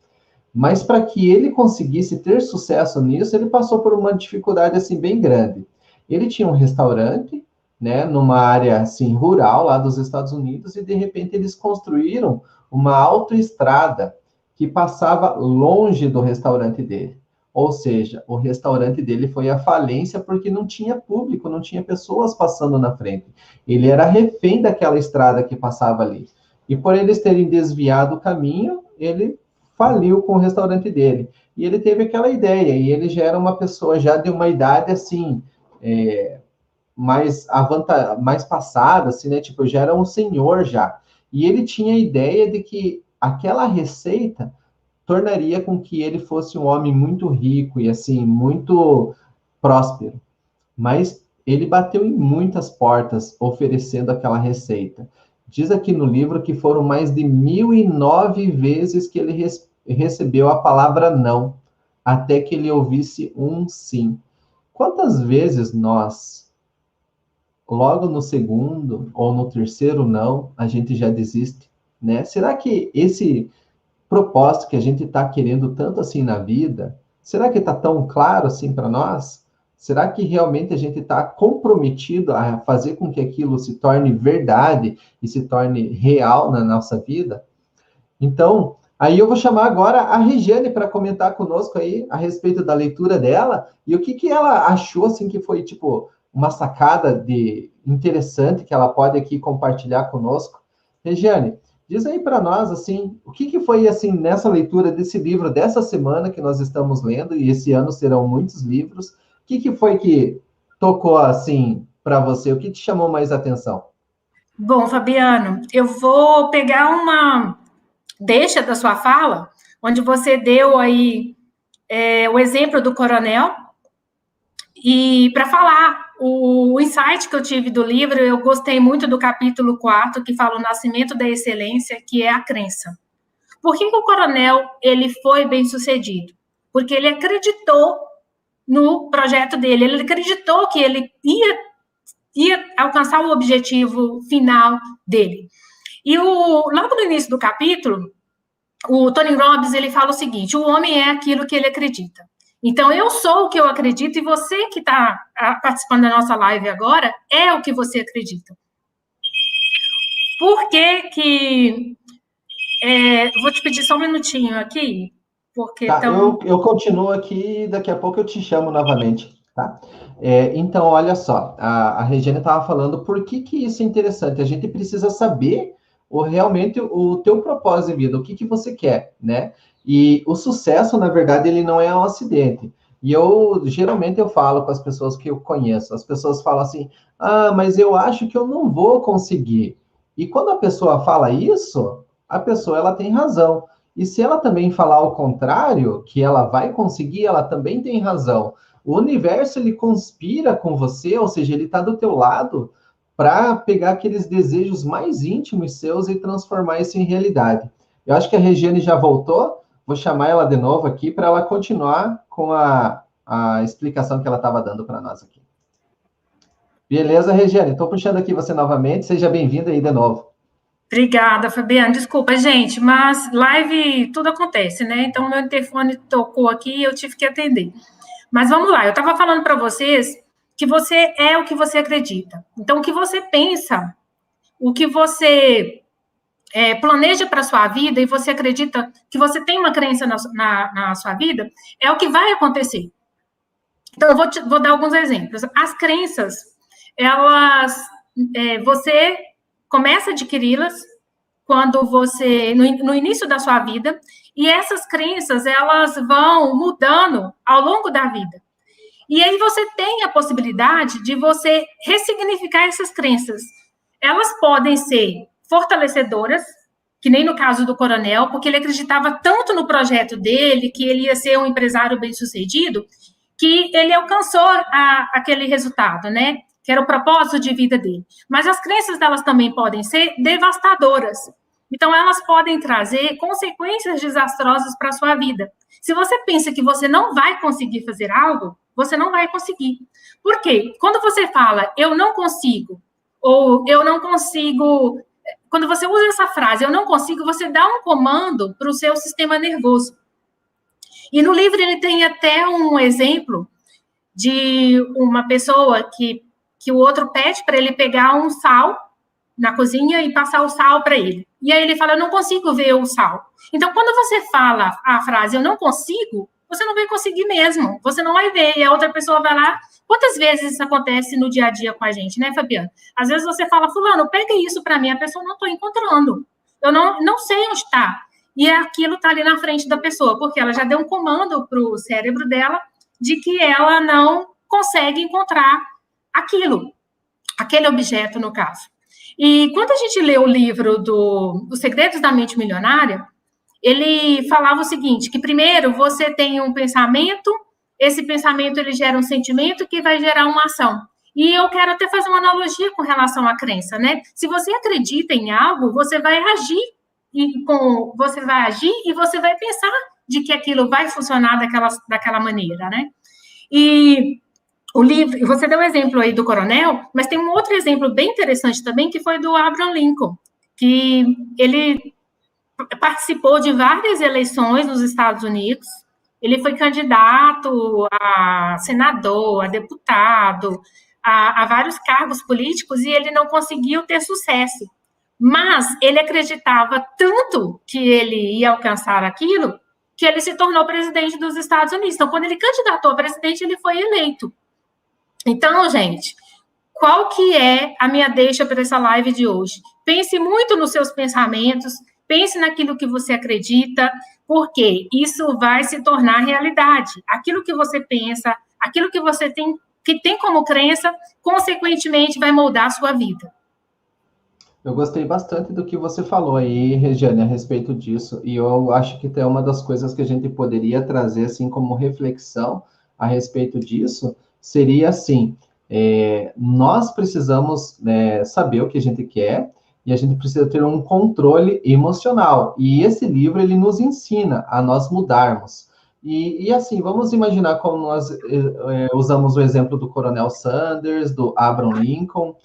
Mas para que ele conseguisse ter sucesso nisso, ele passou por uma dificuldade assim bem grande. Ele tinha um restaurante, né, numa área assim rural lá dos Estados Unidos, e de repente eles construíram uma autoestrada que passava longe do restaurante dele. Ou seja, o restaurante dele foi à falência porque não tinha público, não tinha pessoas passando na frente. Ele era refém daquela estrada que passava ali. E por eles terem desviado o caminho, ele faliu com o restaurante dele. E ele teve aquela ideia, e ele já era uma pessoa já de uma idade assim, mais passada, assim, né? Tipo, já era um senhor já. E ele tinha a ideia de que aquela receita tornaria com que ele fosse um homem muito rico e, assim, muito próspero. Mas ele bateu em muitas portas oferecendo aquela receita. Diz aqui no livro que foram mais de 1.009 vezes que ele recebeu a palavra não, até que ele ouvisse um sim. Quantas vezes nós, logo no segundo ou no terceiro não, a gente já desiste, né? Será que esse propósito que a gente está querendo tanto assim na vida, será que está tão claro assim para nós? Será que realmente a gente está comprometido a fazer com que aquilo se torne verdade e se torne real na nossa vida? Então, aí eu vou chamar agora a Regiane para comentar conosco aí a respeito da leitura dela e o que ela achou, assim, que foi, tipo, uma sacada interessante que ela pode aqui compartilhar conosco. Regiane, diz aí para nós, assim, o que foi, assim, nessa leitura desse livro, dessa semana que nós estamos lendo, e esse ano serão muitos livros, o que foi que tocou, assim, para você? O que te chamou mais atenção? Bom, Fabiano, eu vou pegar uma deixa da sua fala, onde você deu aí o exemplo do coronel, e para falar o insight que eu tive do livro, eu gostei muito do capítulo 4, que fala o nascimento da excelência, que é a crença. Por que o coronel ele foi bem-sucedido? Porque ele acreditou no projeto dele, ele acreditou que ele ia alcançar o objetivo final dele. E logo no início do capítulo, o Tony Robbins ele fala o seguinte: o homem é aquilo que ele acredita. Então, eu sou o que eu acredito, e você que está participando da nossa live agora é o que você acredita. Por que vou te pedir só um minutinho aqui, porque... Tá, eu continuo aqui e daqui a pouco eu te chamo novamente, tá? Então, olha só, a Regiane estava falando por que isso é interessante. A gente precisa saber realmente o teu propósito de vida, o que você quer, né? E o sucesso, na verdade, ele não é um acidente. E geralmente eu falo com as pessoas que eu conheço, as pessoas falam assim, mas eu acho que eu não vou conseguir. E quando a pessoa fala isso, a pessoa, ela tem razão. E se ela também falar o contrário, que ela vai conseguir, ela também tem razão. O universo, ele conspira com você, ou seja, ele está do teu lado para pegar aqueles desejos mais íntimos seus e transformar isso em realidade. Eu acho que a Regiane já voltou. Vou chamar ela de novo aqui para ela continuar com a explicação que ela estava dando para nós aqui. Beleza, Regiane? Estou puxando aqui você novamente. Seja bem-vinda aí de novo. Obrigada, Fabiana. Desculpa, gente, mas live tudo acontece, né? Então, meu interfone tocou aqui e eu tive que atender. Mas vamos lá, eu estava falando para vocês que você é o que você acredita. Então, o que você pensa, o que você planeja para a sua vida e você acredita que você tem uma crença na sua vida, é o que vai acontecer. Então, eu vou dar alguns exemplos. As crenças, elas, você começa a adquiri-las quando você, no início da sua vida, e essas crenças, elas vão mudando ao longo da vida. E aí você tem a possibilidade de você ressignificar essas crenças. Elas podem ser fortalecedoras, que nem no caso do coronel, porque ele acreditava tanto no projeto dele, que ele ia ser um empresário bem-sucedido, que ele alcançou aquele resultado, né? Que era o propósito de vida dele. Mas as crenças delas também podem ser devastadoras. Então, elas podem trazer consequências desastrosas para a sua vida. Se você pensa que você não vai conseguir fazer algo, você não vai conseguir. Por quê? Quando você fala, eu não consigo, ou eu não consigo... Quando você usa essa frase, eu não consigo, você dá um comando para o seu sistema nervoso. E no livro ele tem até um exemplo de uma pessoa que o outro pede para ele pegar um sal na cozinha e passar o sal para ele. E aí ele fala, eu não consigo ver o sal. Então, quando você fala a frase, eu não consigo, você não vai conseguir mesmo, você não vai ver. E a outra pessoa vai lá. Quantas vezes isso acontece no dia a dia com a gente, né, Fabiana? Às vezes você fala, fulano, pega isso para mim, a pessoa não estou encontrando. Eu não sei onde está. E aquilo está ali na frente da pessoa, porque ela já deu um comando para o cérebro dela de que ela não consegue encontrar aquilo, aquele objeto, no caso. E quando a gente lê o livro Os Segredos da Mente Milionária, ele falava o seguinte, que primeiro você tem um pensamento, esse pensamento ele gera um sentimento que vai gerar uma ação. E eu quero até fazer uma analogia com relação à crença, né? Se você acredita em algo, você vai agir, e você vai pensar de que aquilo vai funcionar daquela maneira, né? E o livro, você deu um exemplo aí do coronel, mas tem um outro exemplo bem interessante também, que foi do Abraham Lincoln, que ele participou de várias eleições nos Estados Unidos, ele foi candidato a senador, a deputado, a vários cargos políticos, e ele não conseguiu ter sucesso. Mas ele acreditava tanto que ele ia alcançar aquilo, que ele se tornou presidente dos Estados Unidos. Então, quando ele candidatou a presidente, ele foi eleito. Então, gente, qual que é a minha deixa para essa live de hoje? Pense muito nos seus pensamentos, pense naquilo que você acredita, porque isso vai se tornar realidade. Aquilo que você pensa, aquilo que você tem como crença, consequentemente vai moldar a sua vida. Eu gostei bastante do que você falou aí, Regiane, a respeito disso, e eu acho que é uma das coisas que a gente poderia trazer, assim, como reflexão a respeito disso, seria assim, nós precisamos, né, saber o que a gente quer, e a gente precisa ter um controle emocional, e esse livro, ele nos ensina a nós mudarmos. E assim, vamos imaginar como nós usamos o exemplo do Coronel Sanders, do Abraham Lincoln.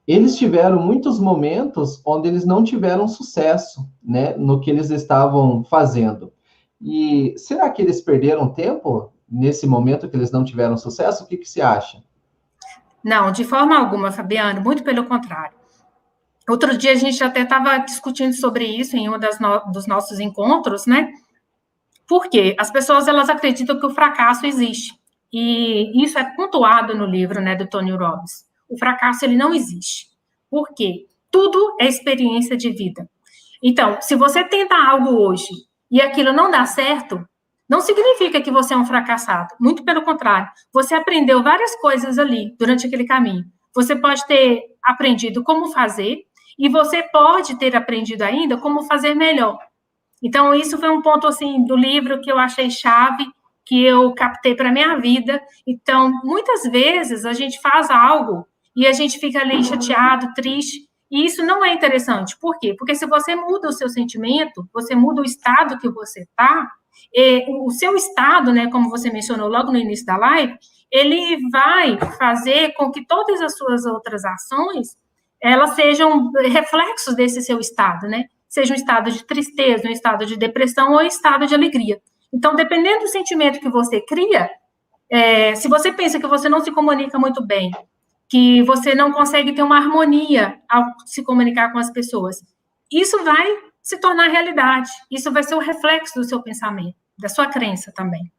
Eles tiveram muitos momentos onde eles não tiveram sucesso, né, no que eles estavam fazendo. E será que eles perderam tempo nesse momento que eles não tiveram sucesso? O que você acha? Não, de forma alguma, Fabiano, muito pelo contrário. Outro dia a gente até estava discutindo sobre isso em um dos nossos encontros, né? Porque as pessoas, elas acreditam que o fracasso existe. E isso é pontuado no livro, né, do Tony Robbins. O fracasso, ele não existe. Por quê? Tudo é experiência de vida. Então, se você tenta algo hoje e aquilo não dá certo, não significa que você é um fracassado. Muito pelo contrário. Você aprendeu várias coisas ali, durante aquele caminho. Você pode ter aprendido como fazer e você pode ter aprendido ainda como fazer melhor. Então, isso foi um ponto, assim, do livro que eu achei chave, que eu captei para a minha vida. Então, muitas vezes, a gente faz algo e a gente fica ali chateado, triste, e isso não é interessante. Por quê? Porque se você muda o seu sentimento, você muda o estado que você está, o seu estado, né, como você mencionou logo no início da live, ele vai fazer com que todas as suas outras ações, elas sejam reflexos desse seu estado, né? Seja um estado de tristeza, um estado de depressão ou um estado de alegria. Então, dependendo do sentimento que você cria, se você pensa que você não se comunica muito bem, que você não consegue ter uma harmonia ao se comunicar com as pessoas, isso vai se tornar realidade. Isso vai ser o reflexo do seu pensamento, da sua crença também.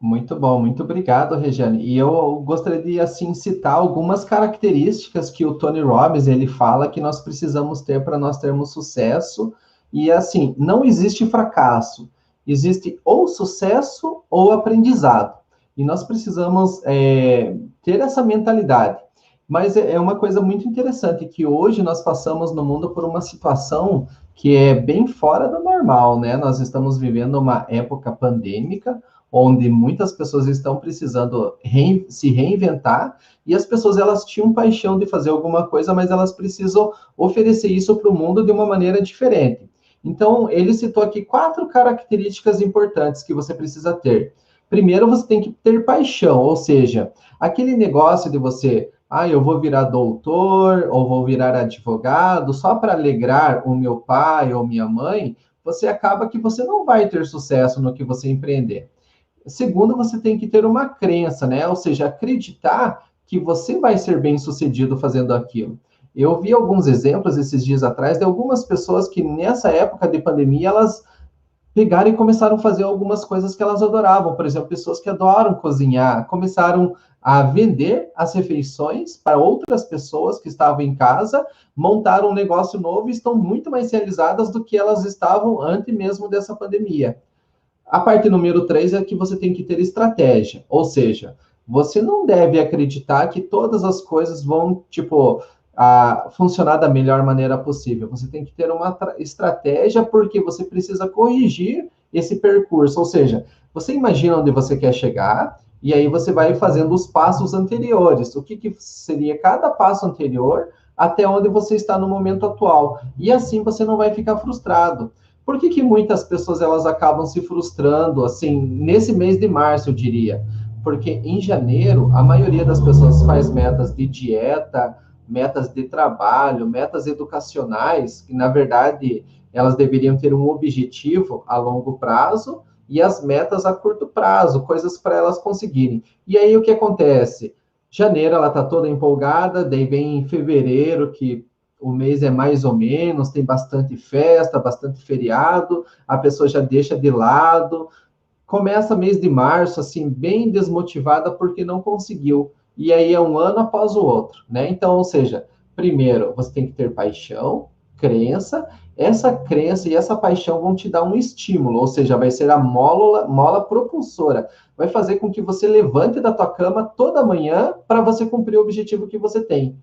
Muito bom, muito obrigado, Regiane. E eu gostaria de, assim, citar algumas características que o Tony Robbins, ele fala que nós precisamos ter para nós termos sucesso. E, assim, não existe fracasso. Existe ou sucesso ou aprendizado. E nós precisamos ter essa mentalidade. Mas é uma coisa muito interessante, que hoje nós passamos no mundo por uma situação que é bem fora do normal, né? Nós estamos vivendo uma época pandêmica, onde muitas pessoas estão precisando se reinventar, e as pessoas, elas tinham paixão de fazer alguma coisa, mas elas precisam oferecer isso para o mundo de uma maneira diferente. Então, ele citou aqui 4 características importantes que você precisa ter. Primeiro, você tem que ter paixão, ou seja, aquele negócio de você, eu vou virar doutor, ou vou virar advogado, só para alegrar o meu pai ou minha mãe, você acaba que você não vai ter sucesso no que você empreender. Segundo, você tem que ter uma crença, né? Ou seja, acreditar que você vai ser bem-sucedido fazendo aquilo. Eu vi alguns exemplos esses dias atrás de algumas pessoas que nessa época de pandemia, elas pegaram e começaram a fazer algumas coisas que elas adoravam. Por exemplo, pessoas que adoram cozinhar, começaram a vender as refeições para outras pessoas que estavam em casa, montaram um negócio novo e estão muito mais realizadas do que elas estavam antes mesmo dessa pandemia. A parte número 3 é que você tem que ter estratégia, ou seja, você não deve acreditar que todas as coisas vão, funcionar da melhor maneira possível. Você tem que ter uma estratégia, porque você precisa corrigir esse percurso, ou seja, você imagina onde você quer chegar, e aí você vai fazendo os passos anteriores, o que seria cada passo anterior, até onde você está no momento atual, e assim você não vai ficar frustrado. Por que muitas pessoas, elas acabam se frustrando, assim, nesse mês de março, eu diria? Porque em janeiro, a maioria das pessoas faz metas de dieta, metas de trabalho, metas educacionais, que, na verdade, elas deveriam ter um objetivo a longo prazo e as metas a curto prazo, coisas para elas conseguirem. E aí, o que acontece? Janeiro, ela está toda empolgada, daí vem fevereiro, que o mês é mais ou menos, tem bastante festa, bastante feriado, a pessoa já deixa de lado, começa mês de março, assim, bem desmotivada porque não conseguiu. e aí é um ano após o outro, né? Então, ou seja, primeiro você tem que ter paixão, crença, essa crença e essa paixão vão te dar um estímulo, ou seja, vai ser a mola propulsora, vai fazer com que você levante da tua cama toda manhã para você cumprir o objetivo que você tem.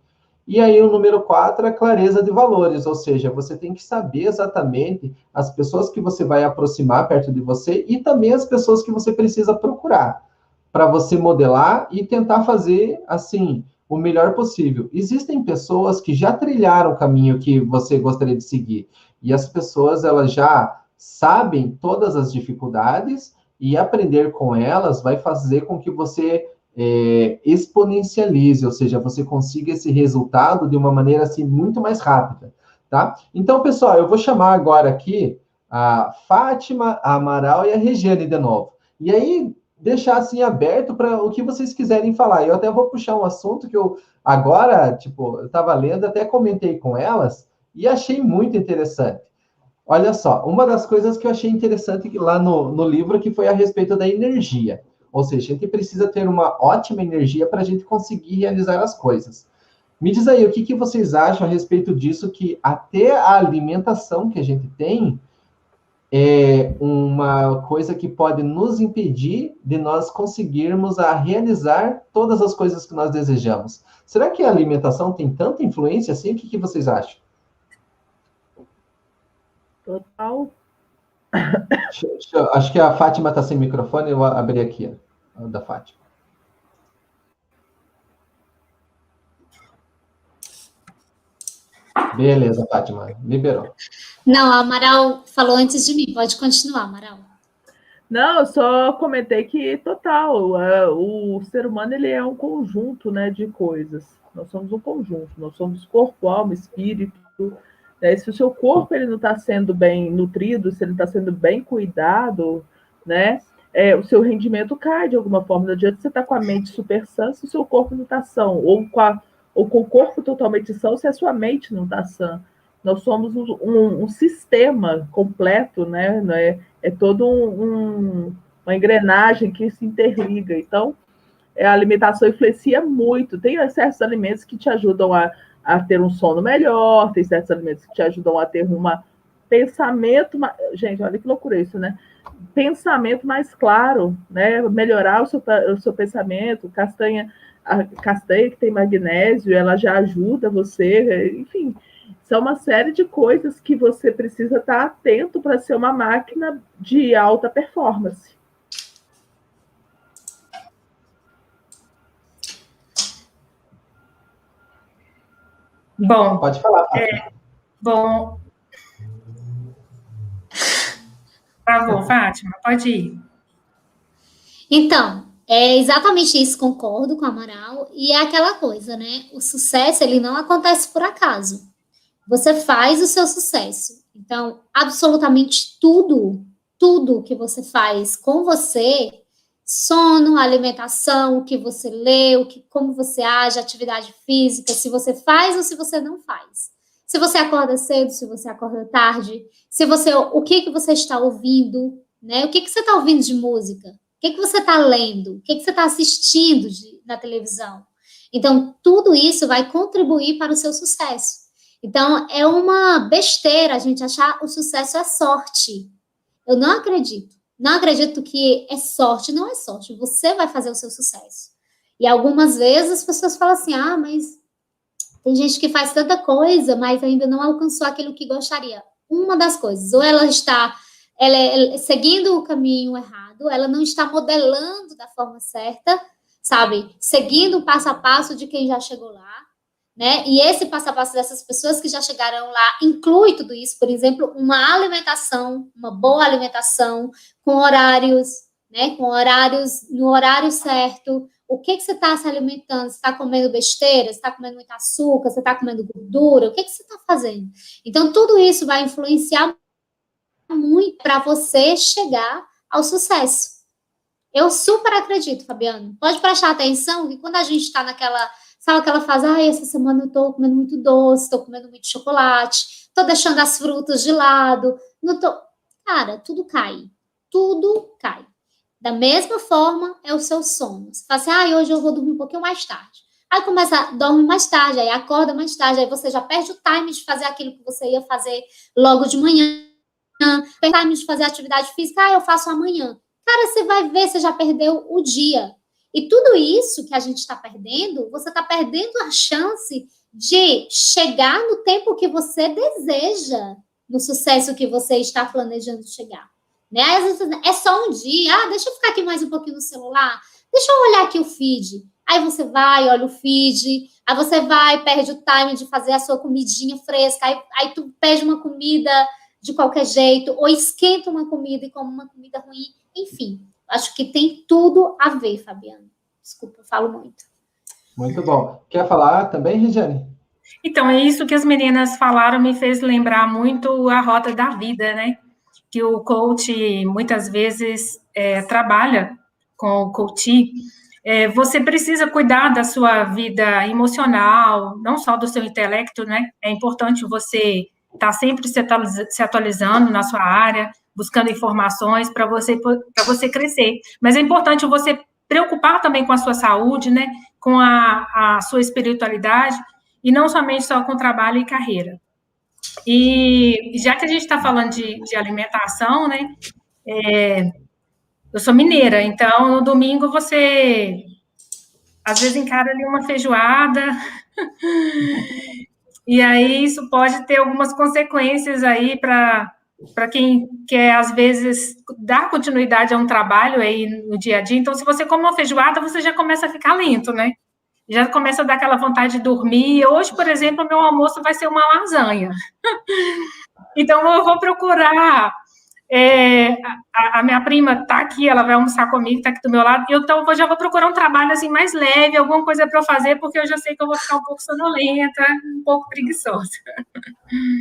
E aí o número 4 é clareza de valores, ou seja, você tem que saber exatamente as pessoas que você vai aproximar perto de você e também as pessoas que você precisa procurar para você modelar e tentar fazer assim o melhor possível. Existem pessoas que já trilharam o caminho que você gostaria de seguir e as pessoas elas já sabem todas as dificuldades e aprender com elas vai fazer com que você exponencialize, ou seja, você consiga esse resultado de uma maneira assim muito mais rápida, tá? Então, pessoal, eu vou chamar agora aqui a Fátima, a Amaral e a Regiane de novo. E aí, deixar assim aberto para o que vocês quiserem falar. Eu até vou puxar um assunto que eu agora, tipo, eu estava lendo, até comentei com elas e achei muito interessante. Olha só, uma das coisas que eu achei interessante lá no livro que foi a respeito da energia. Ou seja, a gente precisa ter uma ótima energia para a gente conseguir realizar as coisas. Me diz aí, o que vocês acham a respeito disso, que até a alimentação que a gente tem é uma coisa que pode nos impedir de nós conseguirmos realizar todas as coisas que nós desejamos. Será que a alimentação tem tanta influência assim? O que vocês acham? Total. Acho que a Fátima está sem microfone, eu abri aqui, ó, da Fátima. Beleza, Fátima, liberou. Não, a Amaral falou antes de mim, pode continuar, Amaral. Não, eu só comentei que, total, o ser humano ele é um conjunto, né, de coisas. Nós somos um conjunto, nós somos corpo, alma, espírito. Né? Se o seu corpo ele não está sendo bem nutrido, se ele está sendo bem cuidado, né, o seu rendimento cai de alguma forma. Não adianta você estar com a mente super sã se o seu corpo não está são, ou com o corpo totalmente são se a sua mente não está sã. Nós somos um sistema completo, né? É todo uma engrenagem que se interliga. Então, a alimentação influencia muito. Tem certos alimentos que te ajudam a ter um sono melhor, tem certos alimentos que te ajudam a ter um pensamento... Gente, olha que loucura isso, né? Pensamento mais claro, né? Melhorar o seu pensamento. A castanha que tem magnésio, ela já ajuda você, enfim... São uma série de coisas que você precisa estar atento para ser uma máquina de alta performance. Bom, pode falar. Bom. Tá bom, Fátima, pode ir. Então, é exatamente isso, concordo com a Amaral, e é aquela coisa, né? O sucesso, ele não acontece por acaso. Você faz o seu sucesso. Então, absolutamente tudo que você faz com você, sono, alimentação, o que você lê, como você age, atividade física, se você faz ou se você não faz. Se você acorda cedo, se você acorda tarde, o que você está ouvindo, né? O que você está ouvindo de música? O que você está lendo? O que você está assistindo na televisão? Então, tudo isso vai contribuir para o seu sucesso. Então, é uma besteira a gente achar o sucesso é sorte. Eu não acredito. Não acredito que é sorte. Não é sorte. Você vai fazer o seu sucesso. E algumas vezes as pessoas falam assim, mas tem gente que faz tanta coisa, mas ainda não alcançou aquilo que gostaria. Uma das coisas, ou ela está seguindo o caminho errado, ela não está modelando da forma certa, sabe? Seguindo o passo a passo de quem já chegou lá. Né? E esse passo a passo dessas pessoas que já chegaram lá inclui tudo isso, por exemplo, uma alimentação, uma boa alimentação, com horários, né? Com horários, no horário certo. O que você está se alimentando? Você está comendo besteira? Você está comendo muito açúcar? Você está comendo gordura? O que você está fazendo? Então, tudo isso vai influenciar muito para você chegar ao sucesso. Eu super acredito, Fabiano. Pode prestar atenção que quando a gente está naquela... Sabe aquela fase, essa semana eu tô comendo muito doce, estou comendo muito chocolate, estou deixando as frutas de lado, Cara, tudo cai. Tudo cai. Da mesma forma, é o seu sono. Você fala assim, hoje eu vou dormir um pouquinho mais tarde. Aí dorme mais tarde, aí acorda mais tarde, aí você já perde o time de fazer aquilo que você ia fazer logo de manhã, perde o time de fazer atividade física, eu faço amanhã. Cara, você vai ver, você já perdeu o dia. E tudo isso que a gente está perdendo, você está perdendo a chance de chegar no tempo que você deseja, no sucesso que você está planejando chegar. Né? Às vezes é só um dia, deixa eu ficar aqui mais um pouquinho no celular, deixa eu olhar aqui o feed. Aí você vai, olha o feed, aí você vai, perde o time de fazer a sua comidinha fresca, aí tu pede uma comida de qualquer jeito, ou esquenta uma comida e come uma comida ruim, enfim. Acho que tem tudo a ver, Fabiano. Desculpa, eu falo muito. Muito bom. Quer falar também, Regiane? Então, é isso que as meninas falaram, me fez lembrar muito a Rota da Vida, né? Que o coach, muitas vezes, trabalha com o coachee. Você precisa cuidar da sua vida emocional, não só do seu intelecto, né? É importante você estar sempre se atualizando na sua área, buscando informações para você crescer. Mas é importante você preocupar também com a sua saúde, né? Com a sua espiritualidade, e não somente só com trabalho e carreira. E já que a gente está falando de alimentação, né? Eu sou mineira, então no domingo você às vezes encara ali uma feijoada, e aí isso pode ter algumas consequências aí para quem quer, às vezes, dar continuidade a um trabalho aí no dia a dia. Então, se você come uma feijoada, você já começa a ficar lento, né? Já começa a dar aquela vontade de dormir. Hoje, por exemplo, meu almoço vai ser uma lasanha. Então, eu vou procurar... a minha prima está aqui, ela vai almoçar comigo, está aqui do meu lado, então eu já vou procurar um trabalho assim mais leve, alguma coisa para eu fazer, porque eu já sei que eu vou ficar um pouco sonolenta, um pouco preguiçosa.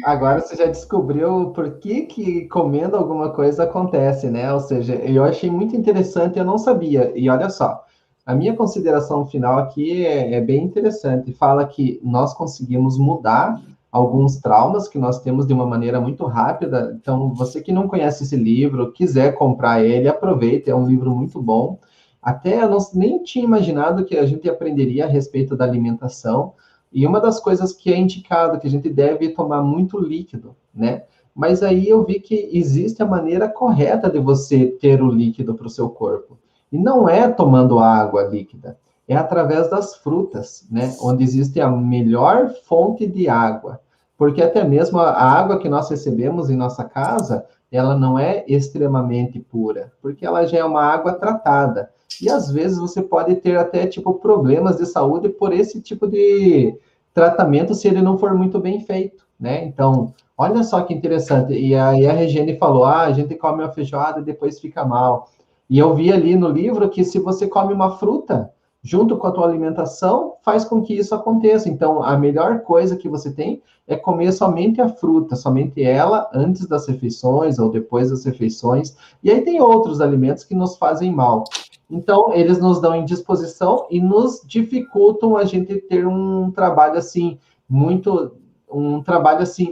Agora você já descobriu por que comendo alguma coisa acontece, né? Ou seja, eu achei muito interessante, eu não sabia. E olha só, a minha consideração final aqui é bem interessante. Fala que nós conseguimos mudar alguns traumas que nós temos de uma maneira muito rápida. Então, você que não conhece esse livro, quiser comprar ele, aproveite, é um livro muito bom. Até eu nem tinha imaginado que a gente aprenderia a respeito da alimentação. E uma das coisas que é indicado, que a gente deve tomar muito líquido, né? Mas aí eu vi que existe a maneira correta de você ter o líquido para o seu corpo. E não é tomando água líquida, é através das frutas, né? Onde existe a melhor fonte de água. Porque até mesmo a água que nós recebemos em nossa casa, ela não é extremamente pura, porque ela já é uma água tratada. E às vezes você pode ter até, problemas de saúde por esse tipo de tratamento, se ele não for muito bem feito, né? Então, olha só que interessante. E aí a Regiane falou, a gente come uma feijoada e depois fica mal. E eu vi ali no livro que se você come uma fruta junto com a tua alimentação, faz com que isso aconteça. Então, a melhor coisa que você tem é comer somente a fruta, somente ela, antes das refeições ou depois das refeições. E aí tem outros alimentos que nos fazem mal. Então, eles nos dão indisposição e nos dificultam a gente ter um trabalho assim,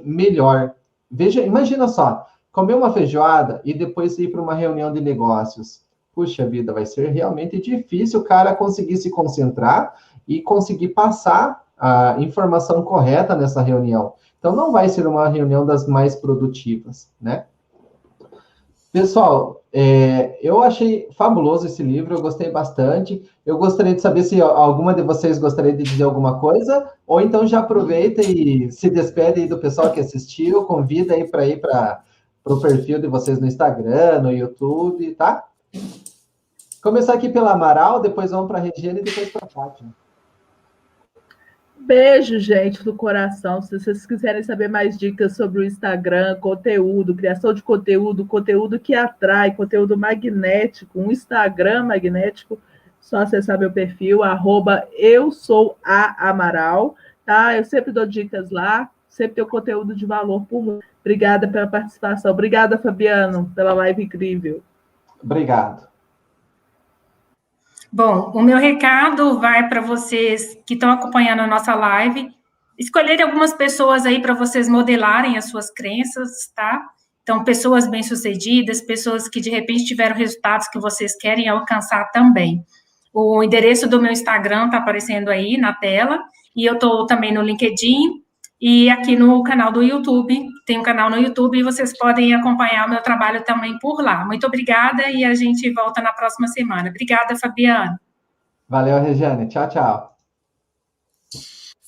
melhor. Imagina só, comer uma feijoada e depois ir para uma reunião de negócios. Puxa vida, vai ser realmente difícil o cara conseguir se concentrar e conseguir passar a informação correta nessa reunião. Então, não vai ser uma reunião das mais produtivas, né? Pessoal, eu achei fabuloso esse livro, eu gostei bastante. Eu gostaria de saber se alguma de vocês gostaria de dizer alguma coisa, ou então já aproveita e se despede aí do pessoal que assistiu, convida aí para ir para o perfil de vocês no Instagram, no YouTube, tá? Começar aqui pela Amaral, depois vamos para a Regiane e depois para a Fátima. Beijo, gente, do coração. Se vocês quiserem saber mais dicas sobre o Instagram, conteúdo, criação de conteúdo, conteúdo que atrai, conteúdo magnético, um Instagram magnético, só acessar meu perfil, @eusouaamaral, tá? Eu sempre dou dicas lá, sempre tenho conteúdo de valor por muito. Obrigada pela participação. Obrigada, Fabiano, pela live incrível. Obrigado. Bom, o meu recado vai para vocês que estão acompanhando a nossa live, escolherem algumas pessoas aí para vocês modelarem as suas crenças, tá? Então, pessoas bem-sucedidas, pessoas que, de repente, tiveram resultados que vocês querem alcançar também. O endereço do meu Instagram está aparecendo aí na tela, e eu estou também no LinkedIn, e aqui no canal do YouTube, tem um canal no YouTube, e vocês podem acompanhar o meu trabalho também por lá. Muito obrigada, e a gente volta na próxima semana. Obrigada, Fabiano. Valeu, Regiane. Tchau, tchau.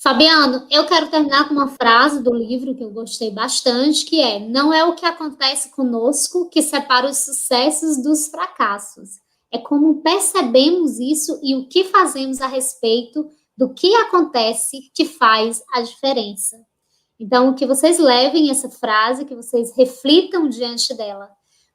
Fabiano, eu quero terminar com uma frase do livro que eu gostei bastante, que é: não é o que acontece conosco que separa os sucessos dos fracassos. É como percebemos isso e o que fazemos a respeito do que acontece que faz a diferença. Então, que vocês levem essa frase, que vocês reflitam diante dela,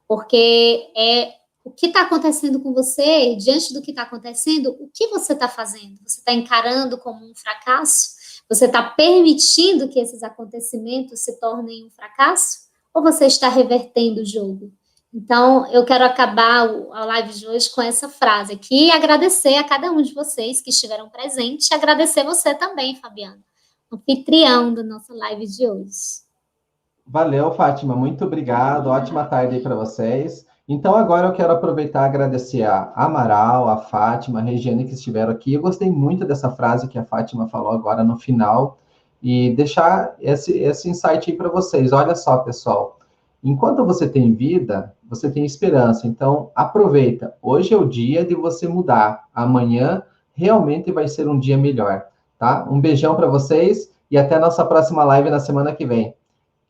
porque é o que está acontecendo com você, diante do que está acontecendo, o que você está fazendo? Você está encarando como um fracasso? Você está permitindo que esses acontecimentos se tornem um fracasso? Ou você está revertendo o jogo? Então, eu quero acabar a live de hoje com essa frase aqui e agradecer a cada um de vocês que estiveram presentes e agradecer você também, Fabiano, anfitrião da nossa live de hoje. Valeu, Fátima. Muito obrigado. Ótima tarde aí para vocês. Então, agora eu quero aproveitar e agradecer a Amaral, a Fátima, a Regiane que estiveram aqui. Eu gostei muito dessa frase que a Fátima falou agora no final e deixar esse insight aí para vocês. Olha só, pessoal, enquanto você tem vida, você tem esperança. Então, aproveita. Hoje é o dia de você mudar. Amanhã realmente vai ser um dia melhor, tá? Um beijão para vocês e até a nossa próxima live na semana que vem.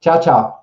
Tchau, tchau.